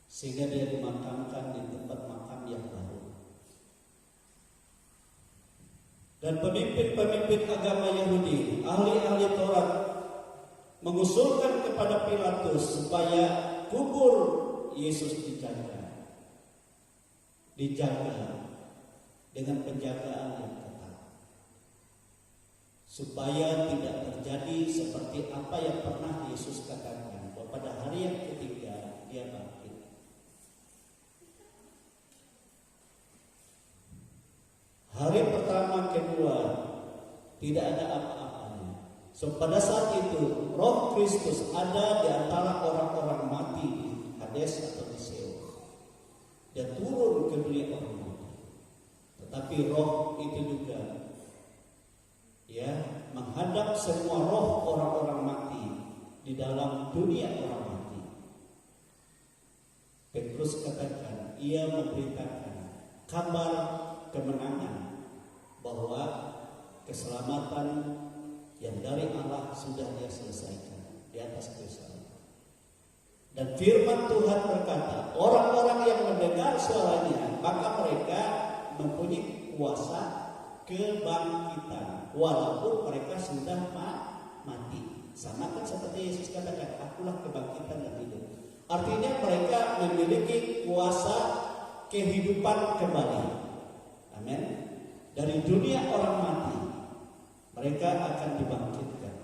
sehingga dia dimakamkan di tempat makam yang baru. Dan pemimpin-pemimpin agama Yahudi, ahli-ahli Taurat, mengusulkan kepada Pilatus supaya kubur Yesus dijaga dengan penjagaan yang ketat, supaya tidak terjadi seperti apa yang pernah Yesus katakan, bahwa pada hari yang ketiga dia bangkit. Hari pertama, kedua tidak ada apa-apanya. So pada saat itu Roh Kristus ada di antara orang-orang mati di Hades atau di Sheol. Dia turun ke dunia orang mati. Tetapi Roh itu juga menghadap semua roh orang-orang mati di dalam dunia orang mati. Petrus katakan, ia memberitakan kabar kemenangan, bahwa keselamatan yang dari Allah sudah dia selesaikan di atas kayu salib. Dan firman Tuhan berkata, orang-orang yang mendengar suaranya, maka mereka mempunyai kuasa kebangkitan, walaupun mereka sudah mati. Sama kan seperti Yesus katakan, akulah kebangkitan dan hidup. Artinya mereka memiliki kuasa kehidupan kembali. Amin. Dari dunia orang mati, mereka akan dibangkitkan.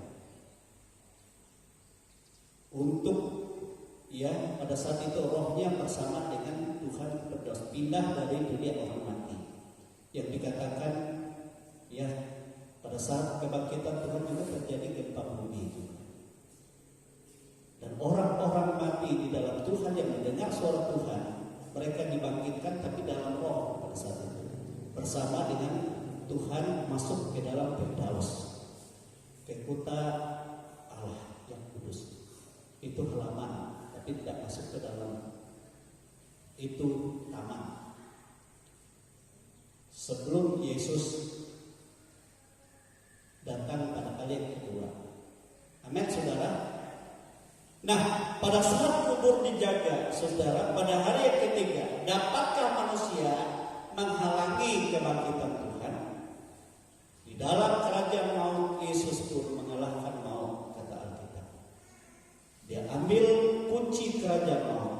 Untuk pada saat itu rohnya bersama dengan Tuhan berdos, pindah dari dunia orang mati. Yang dikatakan pada saat kebangkitan Tuhan juga terjadi gempa bumi itu. Dan orang-orang mati di dalam Tuhan yang mendengar suara Tuhan, mereka dibangkitkan tapi dalam roh pada saat itu, bersama dengan Tuhan masuk ke dalam Firdaus, ke kota Allah yang kudus. Itu halaman, tapi tidak masuk ke dalam itu taman. Sebelum Yesus datang pada kali yang kedua. Amin saudara. Nah, pada saat kubur dijaga, saudara, pada hari yang ketiga, dapatkah manusia menghalangi kebangkitan Tuhan? Di dalam kerajaan maut, Yesus pun mengalahkan maut, kata Alkitab. Dia ambil kunci kerajaan maut,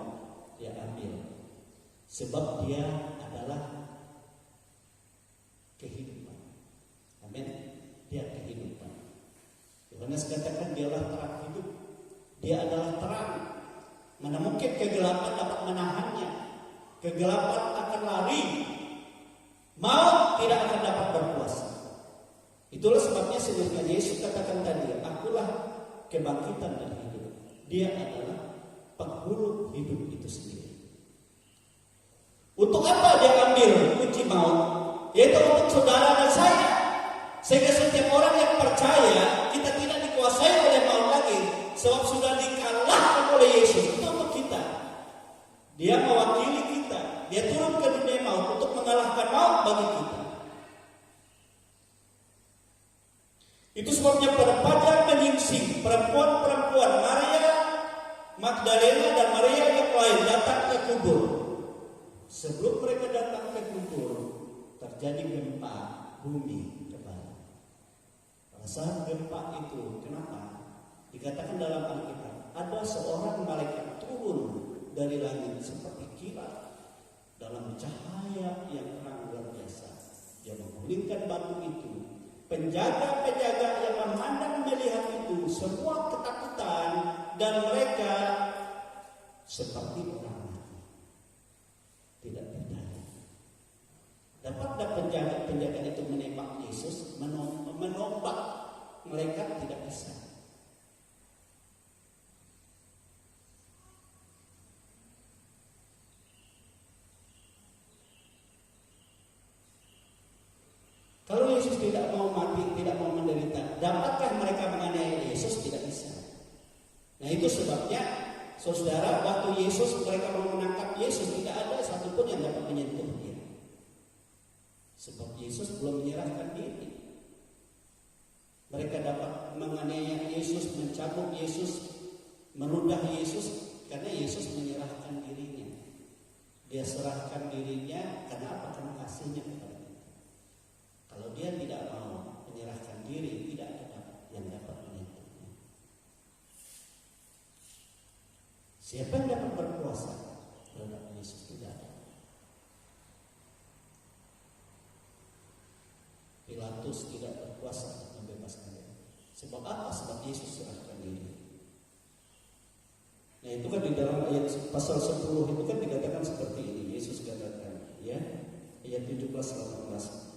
dia ambil, sebab dia adalah kehidupan. Amin. Dia kehidupan. Yohanes katakan dialah terang hidup. Dia adalah terang. Mana mungkin kegelapan dapat menahannya. Kegelapan akan lari. Maut tidak akan dapat berkuasa. Itulah sebabnya sebenarnya Yesus katakan tadi, akulah kebangkitan dan hidup. Dia adalah penghulu hidup itu sendiri. Untuk apa dia ambil kunci maut? Yaitu untuk saudara dan saya. Sehingga setiap orang yang percaya, kita tidak dikuasai oleh maut lagi, sebab sudah dikalahkan oleh Yesus. Itu untuk kita. Dia mewakili kita. Dia turun ke dunia maut untuk mengalahkan maut bagi kita. Itu sebabnya pada pagi menyingsing perempuan-perempuan Maria Magdalena dan Maria yang lain datang ke kubur. Sebelum mereka datang ke kubur, terjadi gempa bumi kembali. Pada saat gempa itu, kenapa? Dikatakan dalam Alkitab, ada seorang malaikat turun dari langit seperti kilat dalam cahaya yang terang luar biasa. Dia menggulingkan batu itu. Penjaga-penjaga yang memandang melihat itu semua ketakutan dan mereka seperti orang mati, tidak berdaya. Dapatkah penjaga-penjaga itu menembak Yesus, menombak mereka? Tidak bisa. Kalau Yesus tidak mau mati, tidak mau menderita, dapatkah mereka menganiaya Yesus? Tidak bisa. Nah itu sebabnya, saudara, waktu mereka mau menangkap Yesus, tidak ada satupun yang dapat menyentuh dia. Sebab Yesus belum menyerahkan diri. Mereka dapat menganiaya Yesus, mencambuk Yesus, meludah Yesus, karena Yesus menyerahkan dirinya. Dia serahkan dirinya karena apa? Karena kasihnya kepada kita. Kalau dia tidak mau menyerahkan diri, tidak ada yang dapat menyentuhnya. Siapa yang dapat berkuasa terhadap Yesus? Tidak ada. Pilatus tidak berkuasa untuk membebaskan dia. Sebab apa? Sebab Yesus serahkan diri. Nah itu kan di dalam ayat pasal 10 itu kan dikatakan seperti ini. Yesus katakan, ya, ayat 17-18.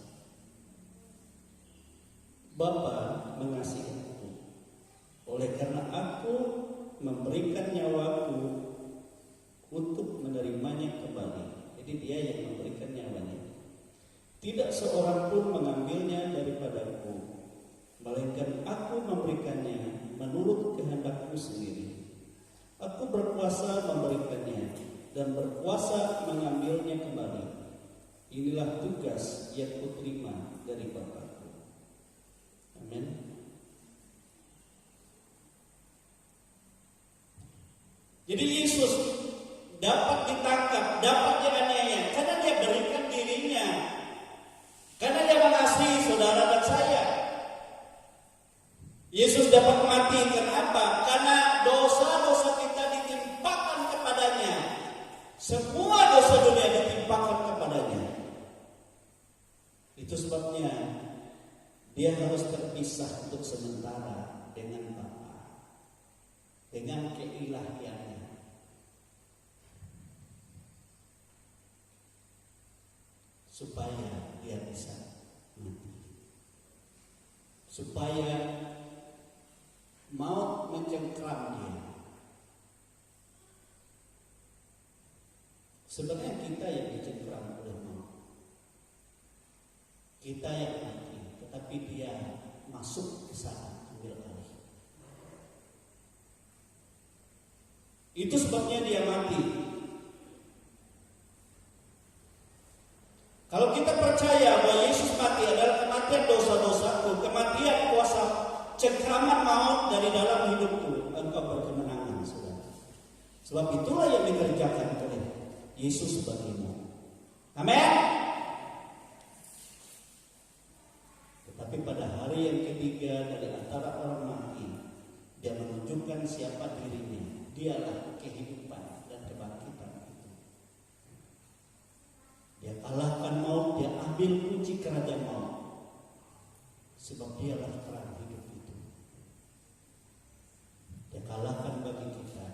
Bapa mengasihi aku, oleh karena aku memberikan nyawaku untuk menerimanya kembali. Jadi dia yang memberikan nyawanya. Tidak seorang pun mengambilnya daripadaku, melainkan aku memberikannya menurut kehendakku sendiri. Aku berkuasa memberikannya dan berkuasa mengambilnya kembali. Inilah tugas yang kuterima dari Bapa. Amin. Jadi Yesus dapat ditangkap, dapat dianiaya karena dia berikan dirinya. Karena dia mengasihi saudara dan saya. Yesus dapat mati kenapa? Karena dosa-dosa kita ditimpakan kepadanya. Semua dosa dunia ditimpakan kepadanya. Itu sebabnya dia harus terpisah untuk sementara dengan Bapa, dengan keilahiannya. Supaya dia bisa mati. Supaya maut mencengkram dia. Sebenarnya kita yang dicengkram oleh maut. Kita yang mati. Tapi dia masuk ke sana, ambil alih. Itu sebabnya dia mati. Kalau kita percaya bahwa Yesus mati adalah kematian dosa-dosaku, kematian kuasa cengkraman maut dari dalam hidupku, engkau berkemenangan, saudara. Sebab itulah yang dikerjakan oleh Yesus bagimu. Amin. Tapi pada hari yang ketiga dari antara orang mati, dia menunjukkan siapa dirinya. Dialah kehidupan dan kebangkitan itu. Dia kalahkan maut, dia ambil kunci kerajaan maut. Sebab dialah terang hidup itu. Dia kalahkan bagi kita.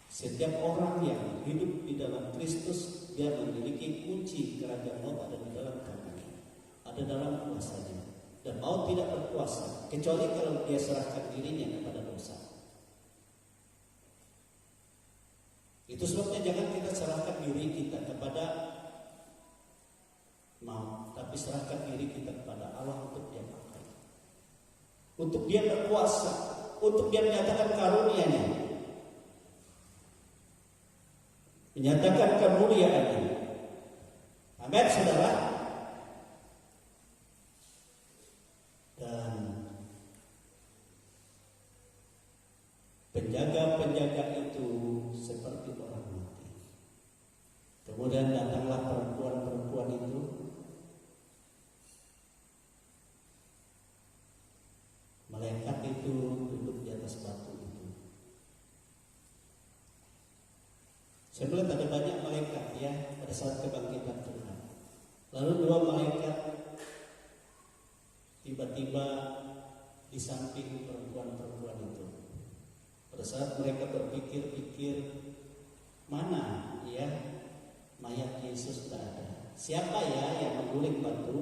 Setiap orang yang hidup di dalam Kristus, dia memiliki kunci kerajaan maut ada di dalam tangannya, ada dalam kuasanya. Dan maut tidak berkuasa kecuali kalau dia serahkan dirinya kepada dosa. Itu sebabnya jangan kita serahkan diri kita kepada maut, tapi serahkan diri kita kepada Allah untuk Dia pakai, untuk Dia berkuasa, untuk Dia menyatakan karunia-Nya, menyatakan kemuliaan-Nya. Amin, saudara. Dan penjaga-penjaga itu seperti orang mati. Kemudian datanglah perempuan-perempuan itu, malaikat itu duduk di atas batu itu. Saya melihat ada banyak malaikat ya pada saat kebangkitan Tuhan. Lalu dua malaikat tiba-tiba di samping perempuan-perempuan itu. Pada saat mereka berpikir-pikir, mana ya mayat Yesus tidak ada. Siapa ya yang mengguling batu?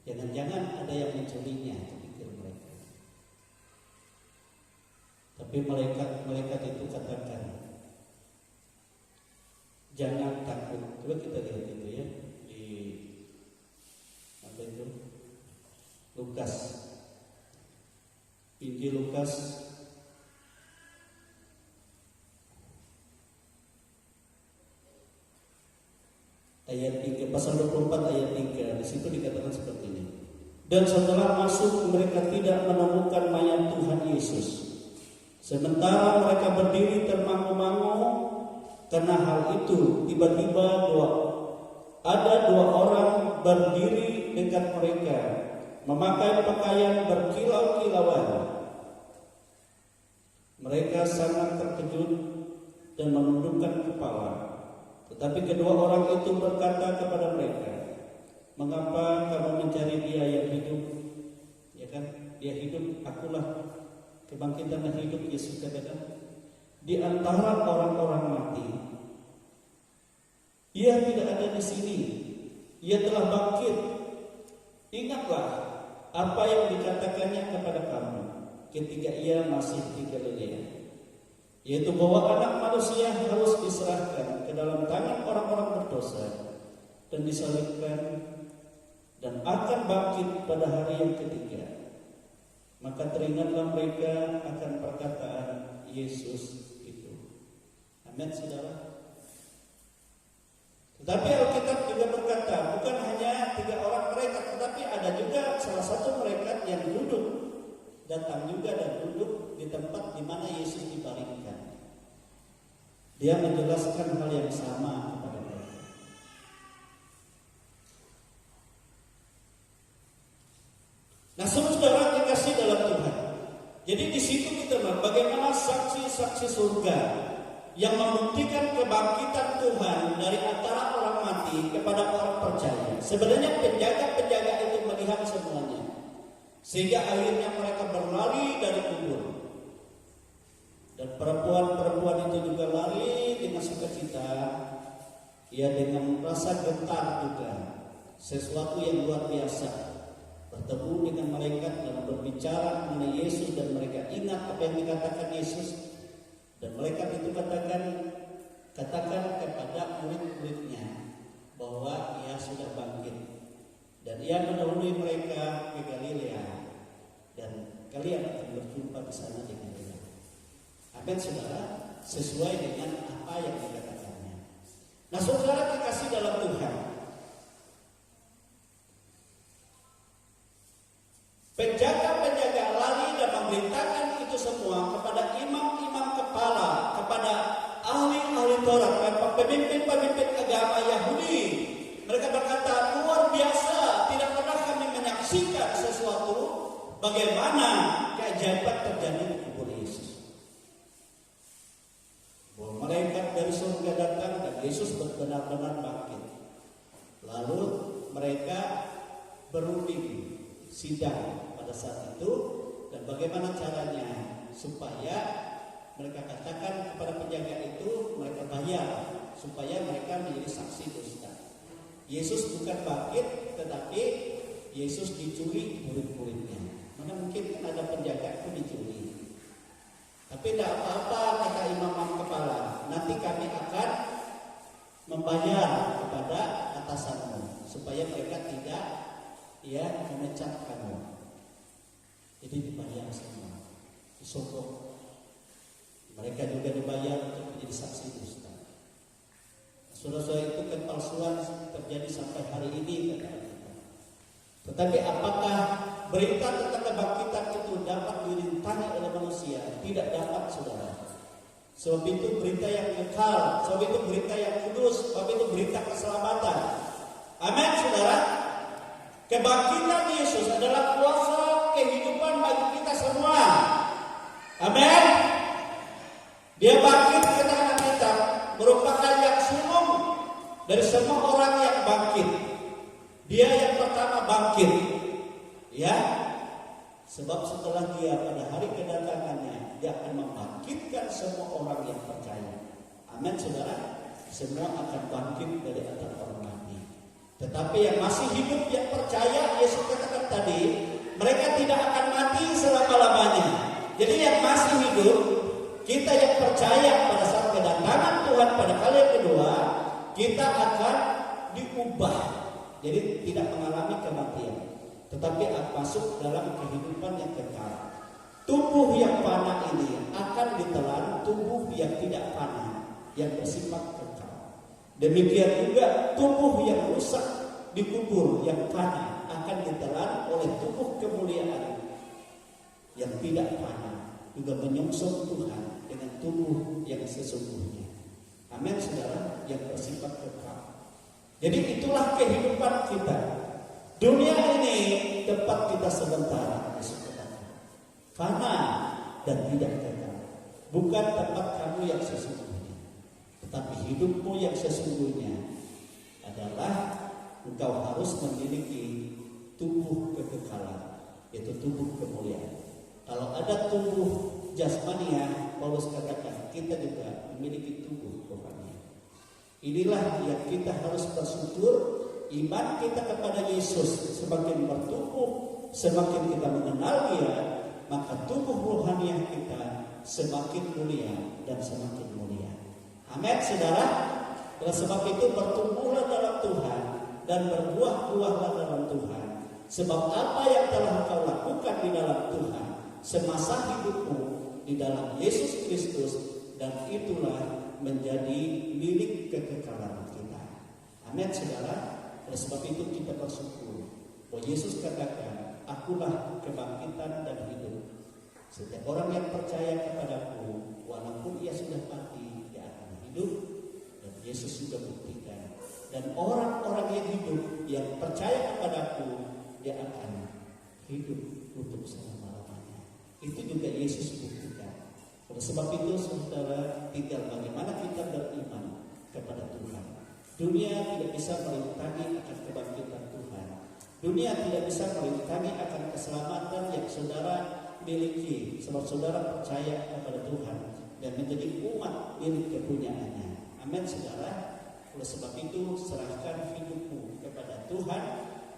Jangan-jangan ada yang mencurinya, pikir mereka. Tapi malaikat itu katakan, jangan takut. Coba kita lihat itu ya di apa itu? Lukas. Injil Lukas ayat 3, pasal 24 ayat 3. Di situ dikatakan seperti ini. Dan setelah masuk mereka tidak menemukan mayat Tuhan Yesus. Sementara mereka berdiri termangu-mangu karena hal itu, tiba-tiba ada dua orang berdiri dekat mereka, memakai pakaian berkilau-kilauan. Mereka sangat terkejut dan menundukkan kepala. Tetapi kedua orang itu berkata kepada mereka, mengapa kamu mencari Dia yang hidup? Ya kan, Dia hidup, akulah kebangkitan dan hidup. Yesus katakan, di antara orang-orang mati, Ia tidak ada di sini. Ia telah bangkit. Ingatlah apa yang dikatakannya kepada kamu ketika Ia masih di Galilea, yaitu bahwa Anak Manusia harus diserahkan ke dalam tangan orang-orang berdosa dan disalibkan dan akan bangkit pada hari yang ketiga. Maka teringatlah mereka akan perkataan Yesus itu. Amin, saudara. Tetapi Alkitab juga berkata, bukan hanya 3 orang mereka, tetapi ada juga salah satu mereka yang datang juga dan duduk di tempat di mana Yesus dibaringkan. Dia menjelaskan hal yang sama kepada mereka. Nah, saudara dikasih dalam Tuhan. Jadi di situ kita melihat bagaimana saksi-saksi surga yang membuktikan kebangkitan Tuhan dari antara orang mati kepada orang percaya. Sebenarnya penjaga-penjaga itu melihat semuanya, sehingga akhirnya mereka berlari dari kubur. Dan perempuan-perempuan itu juga lari dengan sukacita, ya dengan rasa gentar juga. Sesuatu yang luar biasa, bertemu dengan malaikat dan berbicara mengenai Yesus, dan mereka ingat apa yang dikatakan Yesus. Dan malaikat itu katakan kepada murid-muridnya bahwa Ia sudah bangkit, dan Ia mendahului mereka ke Galilea, dan kalian akan berjumpa di sana dengan Dia. Amin, saudara, sesuai dengan apa yang dikatakannya. Nah, saudara dikasih dalam Tuhan, penjaga-penjaga lari dan memberitakan itu semua kepada imam-imam kepala, kepada ahli-ahli Taurat, pemimpin-pemimpin agama Yahudi. Mereka berkata, luar biasa, tidak pernah kami menyaksikan sesuatu bagaimana keajaiban terjadi di kubur Yesus. Bahwa malaikat dari surga datang dan Yesus benar-benar bangkit. Lalu mereka berunding sidang pada saat itu, dan bagaimana caranya supaya mereka katakan kepada penjaga itu, mereka bayar supaya mereka menjadi saksi dusta. Yesus bukan bangkit, tetapi Yesus dicuri murid-muridnya. Mana mungkin kan ada penjaga itu dicuri. Tapi tidak apa-apa, kata imam kepala, nanti kami membayar kepada atasanmu supaya mereka tidak memecat kamu. Jadi dibayar semua, disokong. Mereka juga dibayar untuk menjadi saksi dusta. Saudara-saudara, itu kepalsuan terjadi sampai hari ini kata kita. Tetapi apakah berita tentang kebangkitan itu dapat dirintangi oleh manusia? Tidak dapat, saudara. Sebab itu berita yang kekal, sebab itu berita yang kudus, sebab itu berita keselamatan. Amin, saudara. Kebangkitan Yesus adalah kuasa kehidupan bagi kita semua. Amin. Dia bangkit ke tangan kita merupakan yang sulung dari semua orang yang bangkit. Dia yang pertama bangkit. Ya. Sebab setelah dia pada hari kedatangannya, dia akan membangkitkan semua orang yang percaya. Amin, saudara. Semua akan bangkit dari antara orang mati. Tetapi yang masih hidup, yang percaya, Yesus katakan tadi, mereka tidak akan mati selama-lamanya. Jadi yang masih hidup, kita yang percaya pada saat kedatangan Tuhan pada kali yang kedua, kita akan diubah. Jadi tidak mengalami kematian, tetapi akan masuk dalam kehidupan yang kekal. Tubuh yang fana ini akan ditelan tubuh yang tidak fana, yang bersifat kekal. Demikian juga tubuh yang rusak dikubur yang fana akan ditelan oleh tubuh kemuliaan yang tidak fana, juga menyongsong Tuhan dengan tubuh yang sesungguhnya. Amin, saudara, yang bersifat kekal. Jadi itulah kehidupan kita. Dunia ini tempat kita sementara, fana dan tidak kekal. Bukan tempat kamu yang sesungguhnya, tetapi hidupmu yang sesungguhnya adalah engkau harus memiliki tubuh kekekalan, yaitu tubuh kemuliaan. Kalau ada tubuh jasmania, Paulus katakan kita juga memiliki tubuh rohani. Inilah yang kita harus bersyukur. Iman kita kepada Yesus semakin bertumbuh, semakin kita mengenal Dia, maka tubuh rohani kita semakin mulia dan semakin mulia. Amin, saudara. Oleh sebab itu bertumbuhlah dalam Tuhan dan berbuah-buahlah dalam Tuhan. Sebab apa yang telah engkau lakukan di dalam Tuhan semasa hidupmu di dalam Yesus Kristus, dan itulah menjadi milik kekekalan kita. Amin, saudara. Oleh sebab itu kita bersyukur bahwa Yesus katakan, akulah kebangkitan dan hidup. Setiap orang yang percaya kepadaku, walaupun ia sudah mati, dia akan hidup. Dan Yesus juga buktikan. Dan orang-orang yang hidup, yang percaya kepadaku, dia akan hidup untuk selama-lamanya. Itu juga Yesus buktikan. Oleh sebab itu, saudara, tinggal bagaimana kita beriman kepada Tuhan. Dunia tidak bisa merintangi akan kebangkitan Tuhan. Dunia tidak bisa merintangi akan keselamatan yang saudara miliki, sebab saudara percaya kepada Tuhan dan menjadi umat milik kepunyaannya. Amin, saudara. Oleh sebab itu, serahkan hidupmu kepada Tuhan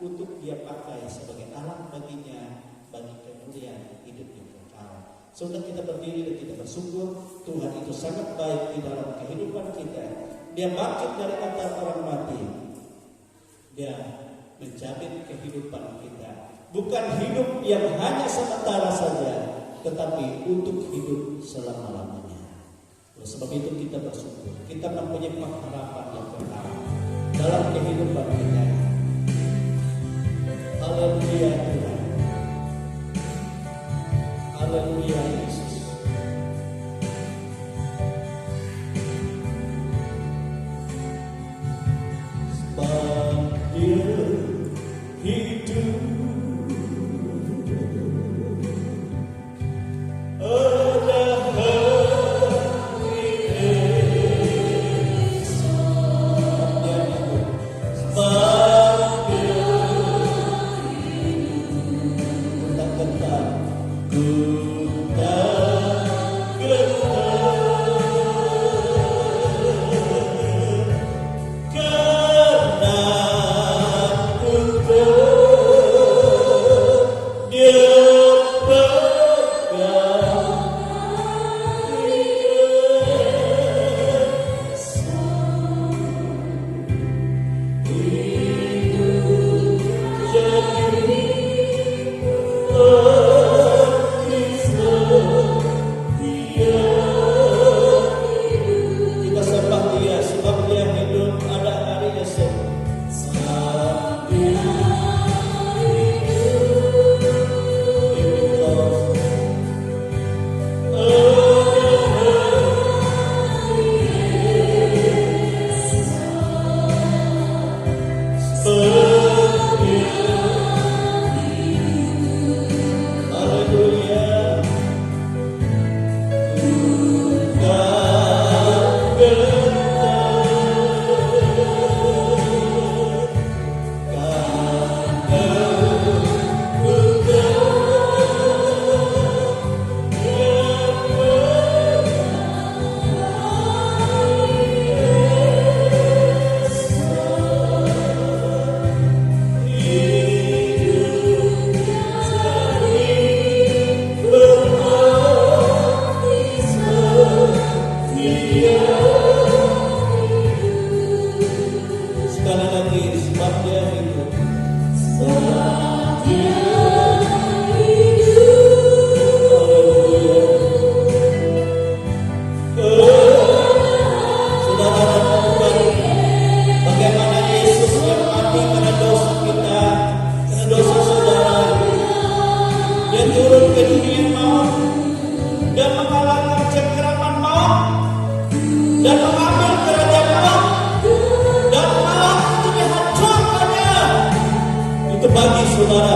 untuk Dia pakai sebagai alat baginya, bagi kemuliaan hidup yang kekal. Saudara, kita berdiri dan kita bersyukur Tuhan itu sangat baik di dalam kehidupan kita. Dia bangkit dari antara orang mati. Dia menjamin kehidupan kita. Bukan hidup yang hanya sementara saja, tetapi untuk hidup selama-lamanya. Oleh sebab itu kita bersyukur. Kita mempunyai pengharapan yang kekal dalam kehidupan kita. Haleluya Tuhan. Haleluya Yesus. Ku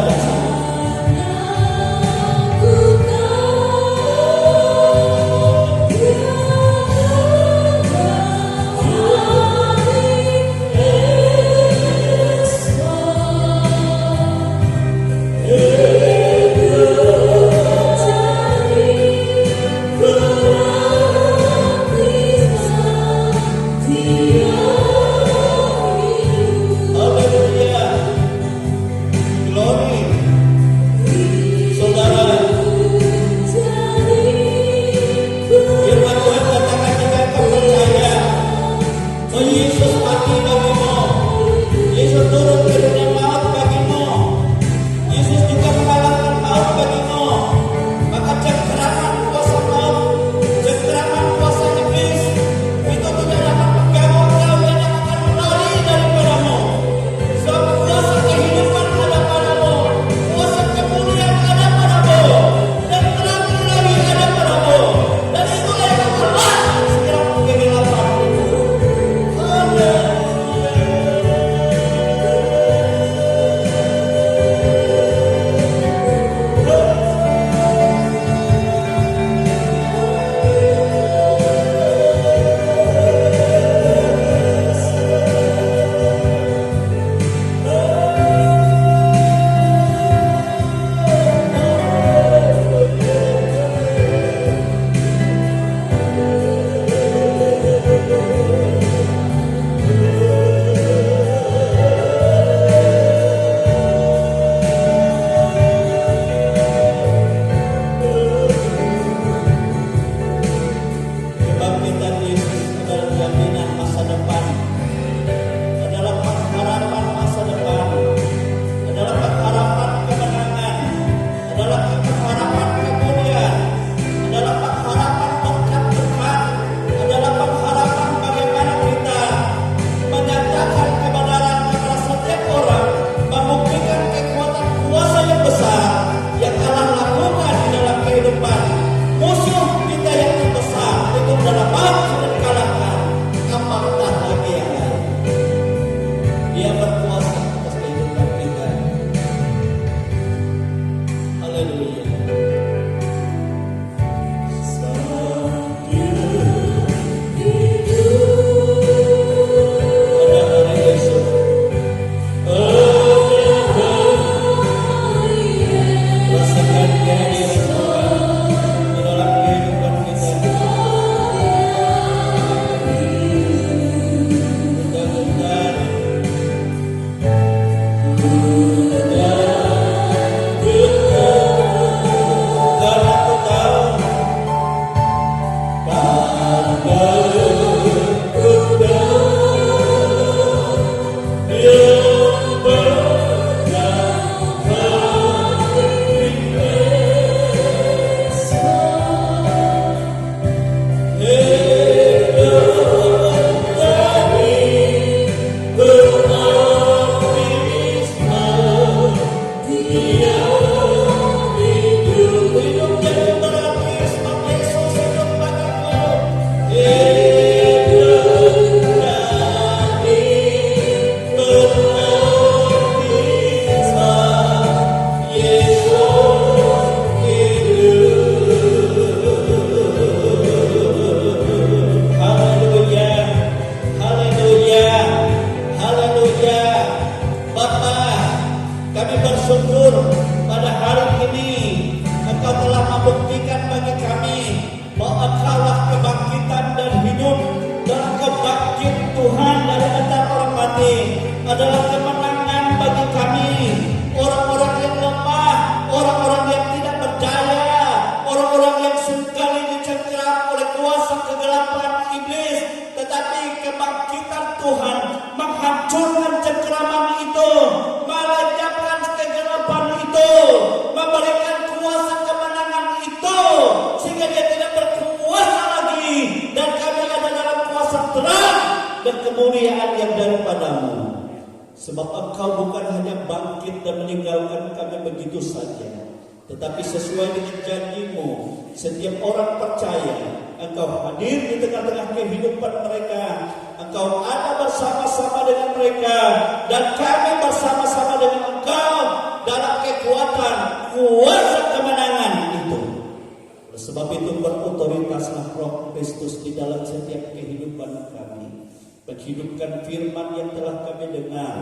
dan saudara. adalah kemenangan bagi kami, orang-orang yang lemah, orang-orang yang tidak berdaya, orang-orang yang sekali dicengkeram oleh kuasa kegelapan iblis, tetapi kebangkitan Tuhan menghancurkan cengkeraman itu, melenyapkan kegelapan itu, memberikan kuasa kemenangan itu, sehingga dia tidak berkuasa lagi, dan kami ada dalam kuasa terang dan kemuliaan yang daripadamu. Sebab engkau bukan hanya bangkit dan meninggalkan kami begitu saja, tetapi sesuai dengan janjimu, setiap orang percaya engkau hadir di tengah-tengah kehidupan mereka, engkau ada bersama-sama dengan mereka, dan kami bersama-sama dengan engkau dalam kuasa kemenangan itu. Oleh sebab itu berotoritaslah Roh Kristus di dalam setiap kehidupan kami, menghidupkan firman yang telah kami dengar,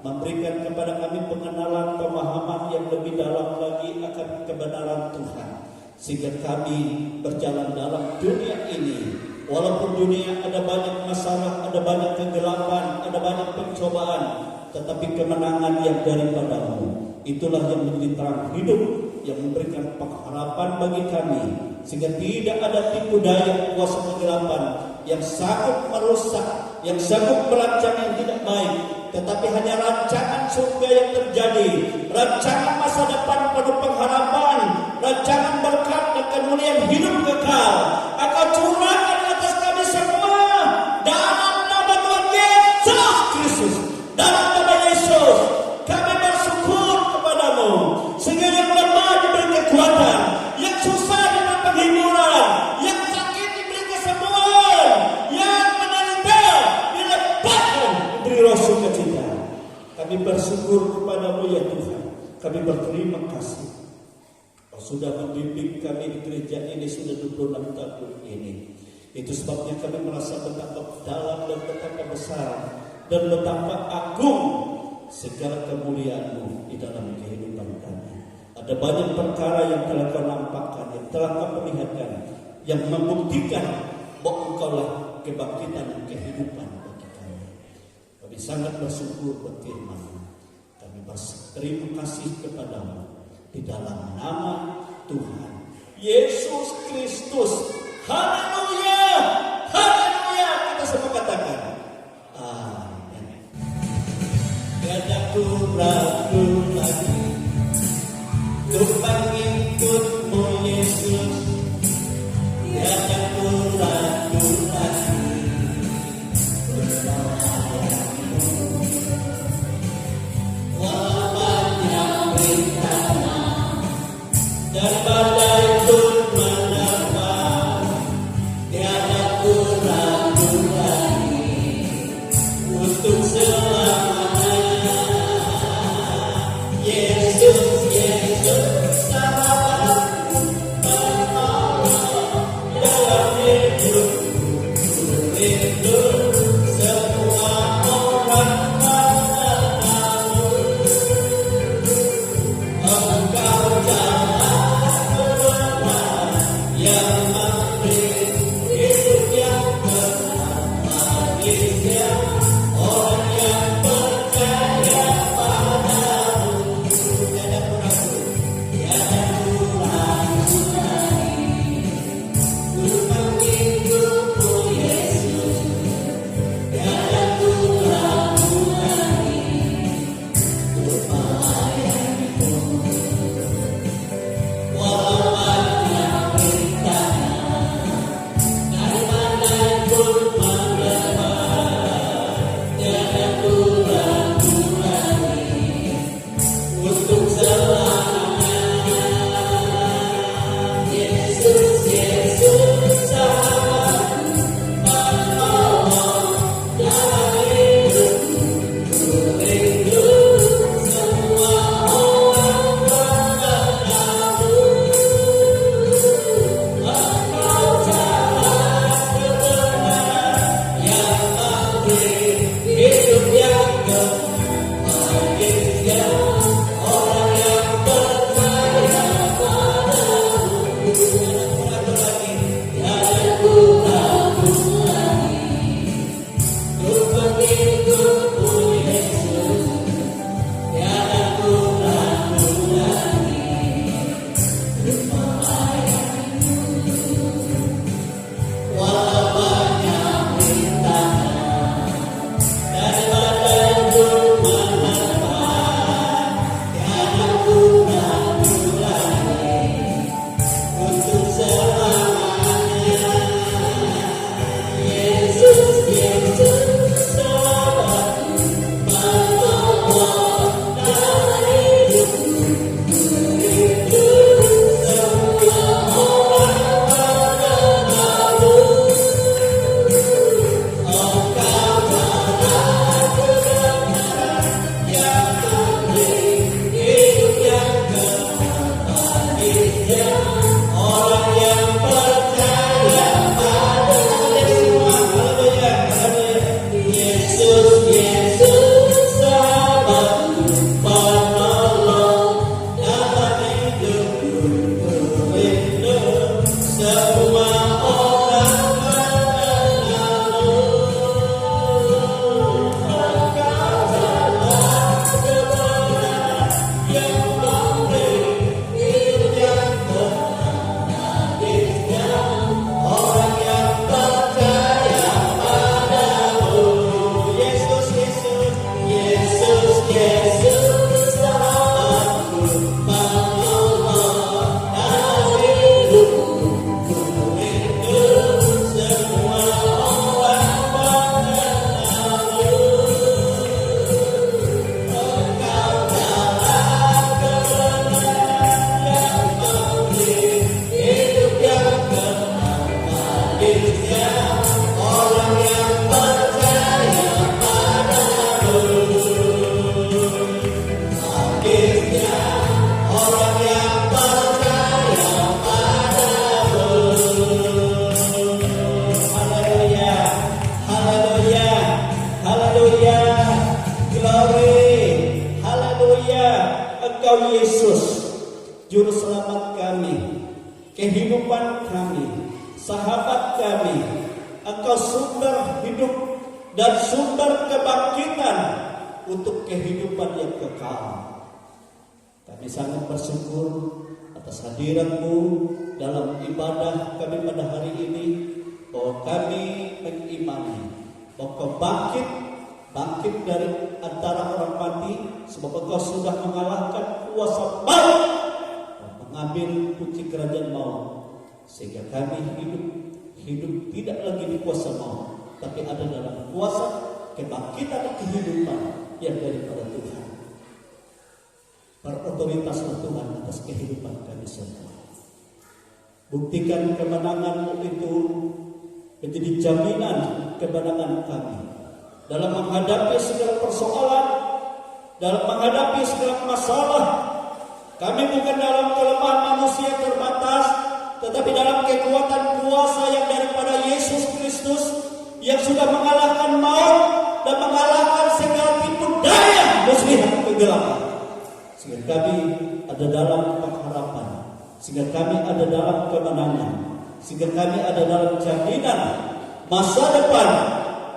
memberikan kepada kami pengenalan pemahaman yang lebih dalam lagi akan kebenaran Tuhan, sehingga kami berjalan dalam dunia ini. Walaupun dunia ada banyak masalah, ada banyak kegelapan, ada banyak pencobaan, tetapi kemenangan yang daripadamu, itulah yang menjadi terang hidup, yang memberikan pengharapan bagi kami, sehingga tidak ada tipu daya kuasa kegelapan yang sanggup merusak, yang sanggup merancang yang tidak baik, tetapi hanya rancangan surga yang terjadi, rancangan masa depan penuh pengharapan, rancangan berkat dan kemuliaan hidup kekal akan curahkan atas kami semua dalam nama Tuhan Yesus Kristus. Dalam nama Yesus kami bersyukur kepadamu, sehingga yang lemah diberi kekuatan, yang susah diberi penghiburan, yang sakit diberi kesembuhan, yang menderita dilepaskan diberi roh sukacita. Kami bersyukur kepadamu ya Tuhan. Kami berterima kasih. Kau sudah membimbing kami di gereja ini sudah 26 tahun ini. Itu sebabnya kami merasa betapa dalam dan betapa besar dan betapa agung segala kemuliaan-Mu di dalam kehidupan kami. Ada banyak perkara yang telah Kau nampakkan, yang telah Kau perlihatkan, yang membuktikan bahwa Engkaulah kebangkitan dan kehidupan bagi kami. Kami sangat bersyukur buat firman-Mu. Kami berterima kasih kepadamu di dalam nama Tuhan Yesus Kristus. Haleluya, haleluya. Kita semua katakan amin. Tiada ku ragu lagi untuk mengikut-Mu Yesus. Tiada ku ragu lagi bersama-Mu. Walau banyak bencana dan badai pun menerpa, Engkau Yesus, Juru Selamat kami, kehidupan kami, sahabat kami. Engkau sumber hidup dan sumber kebangkitan untuk kehidupan yang kekal. Kami sangat bersyukur atas hadirat-Mu dalam ibadah kami pada hari ini, bahwa kami mengimani bahwa Kau bangkit dari antara orang mati, sebab Engkau sudah mengalahkan kuasa maut dan mengambil kunci kerajaan maut, sehingga kami hidup tidak lagi di kuasa maut, tapi ada dalam kuasa kebangkitan dan kehidupan yang daripada Tuhan. Berotoritaslah Tuhan atas kehidupan kami semua. Buktikan kemenangan-Mu itu menjadi jaminan kemenangan kami dalam menghadapi segala persoalan, dalam menghadapi segala masalah. Kami bukan dalam kelemahan manusia terbatas, tetapi dalam kekuatan kuasa yang daripada Yesus Kristus, yang sudah mengalahkan maut dan mengalahkan segala tipu daya muslihat kegelapan. Sehingga kami ada dalam pengharapan, sehingga kami ada dalam kemenangan, sehingga kami ada dalam jaminan masa depan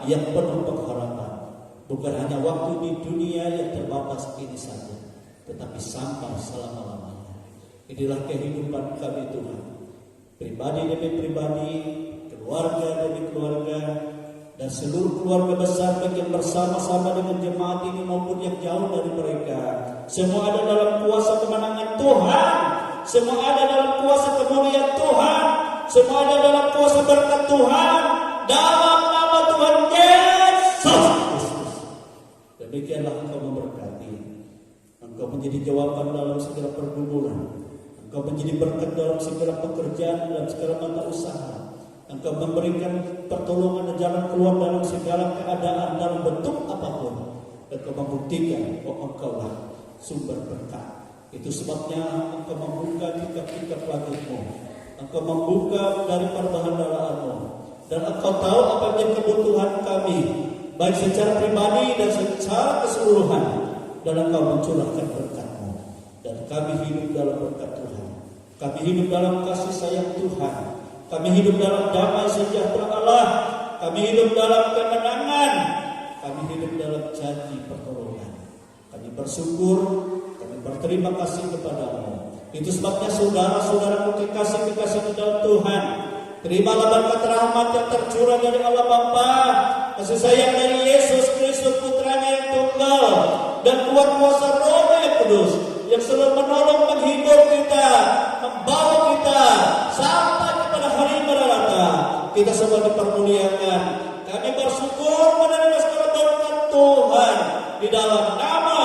yang penuh pengharapan. Bukan hanya waktu di dunia yang terbatas ini saja, tetapi sampai selama-lamanya. Inilah kehidupan kami Tuhan, pribadi demi pribadi, keluarga demi keluarga, dan seluruh keluarga besar yang bersama-sama dengan jemaat ini maupun yang jauh dari mereka. Semua ada dalam kuasa kemenangan Tuhan, semua ada dalam kuasa kemuliaan Tuhan, semua ada dalam kuasa berkat Tuhan, dalam nama Tuhan Yesus. Demikianlah Engkau memberkati. Engkau menjadi jawaban dalam segala pergumulan. Engkau menjadi berkat dalam segala pekerjaan, dalam segala mata usaha. Engkau memberikan pertolongan dan jalan keluar dalam segala keadaan, dalam bentuk apapun. Engkau membuktikan bahwa Engkaulah sumber berkat. Itu sebabnya Engkau membuka kitab-kitab langit-Mu. Engkau membuka dari perbahan-Mu. Dan Engkau tahu apa yang kebutuhan kami, baik secara pribadi dan secara keseluruhan. Dan Engkau mencurahkan berkat-Mu. Dan kami hidup dalam berkat Tuhan. Kami hidup dalam kasih sayang Tuhan. Kami hidup dalam damai sejahtera Allah. Kami hidup dalam kemenangan. Kami hidup dalam janji pertolongan. Kami bersyukur, kami berterima kasih kepada-Mu. Itu sebabnya saudara-saudaraku kekasih-kekasih di dalam Tuhan, terimalah berkat rahmat yang tercurah dari Allah Bapa, kasih sayang dari Yesus Kristus Putranya yang tunggal, dan kuat kuasa Roh yang Kudus yang selalu menolong, menghibur kita, membawa kita sampai kepada hari maranatha. Kita semua dipermuliakan. Kami bersyukur menerima segala berkat Tuhan di dalam nama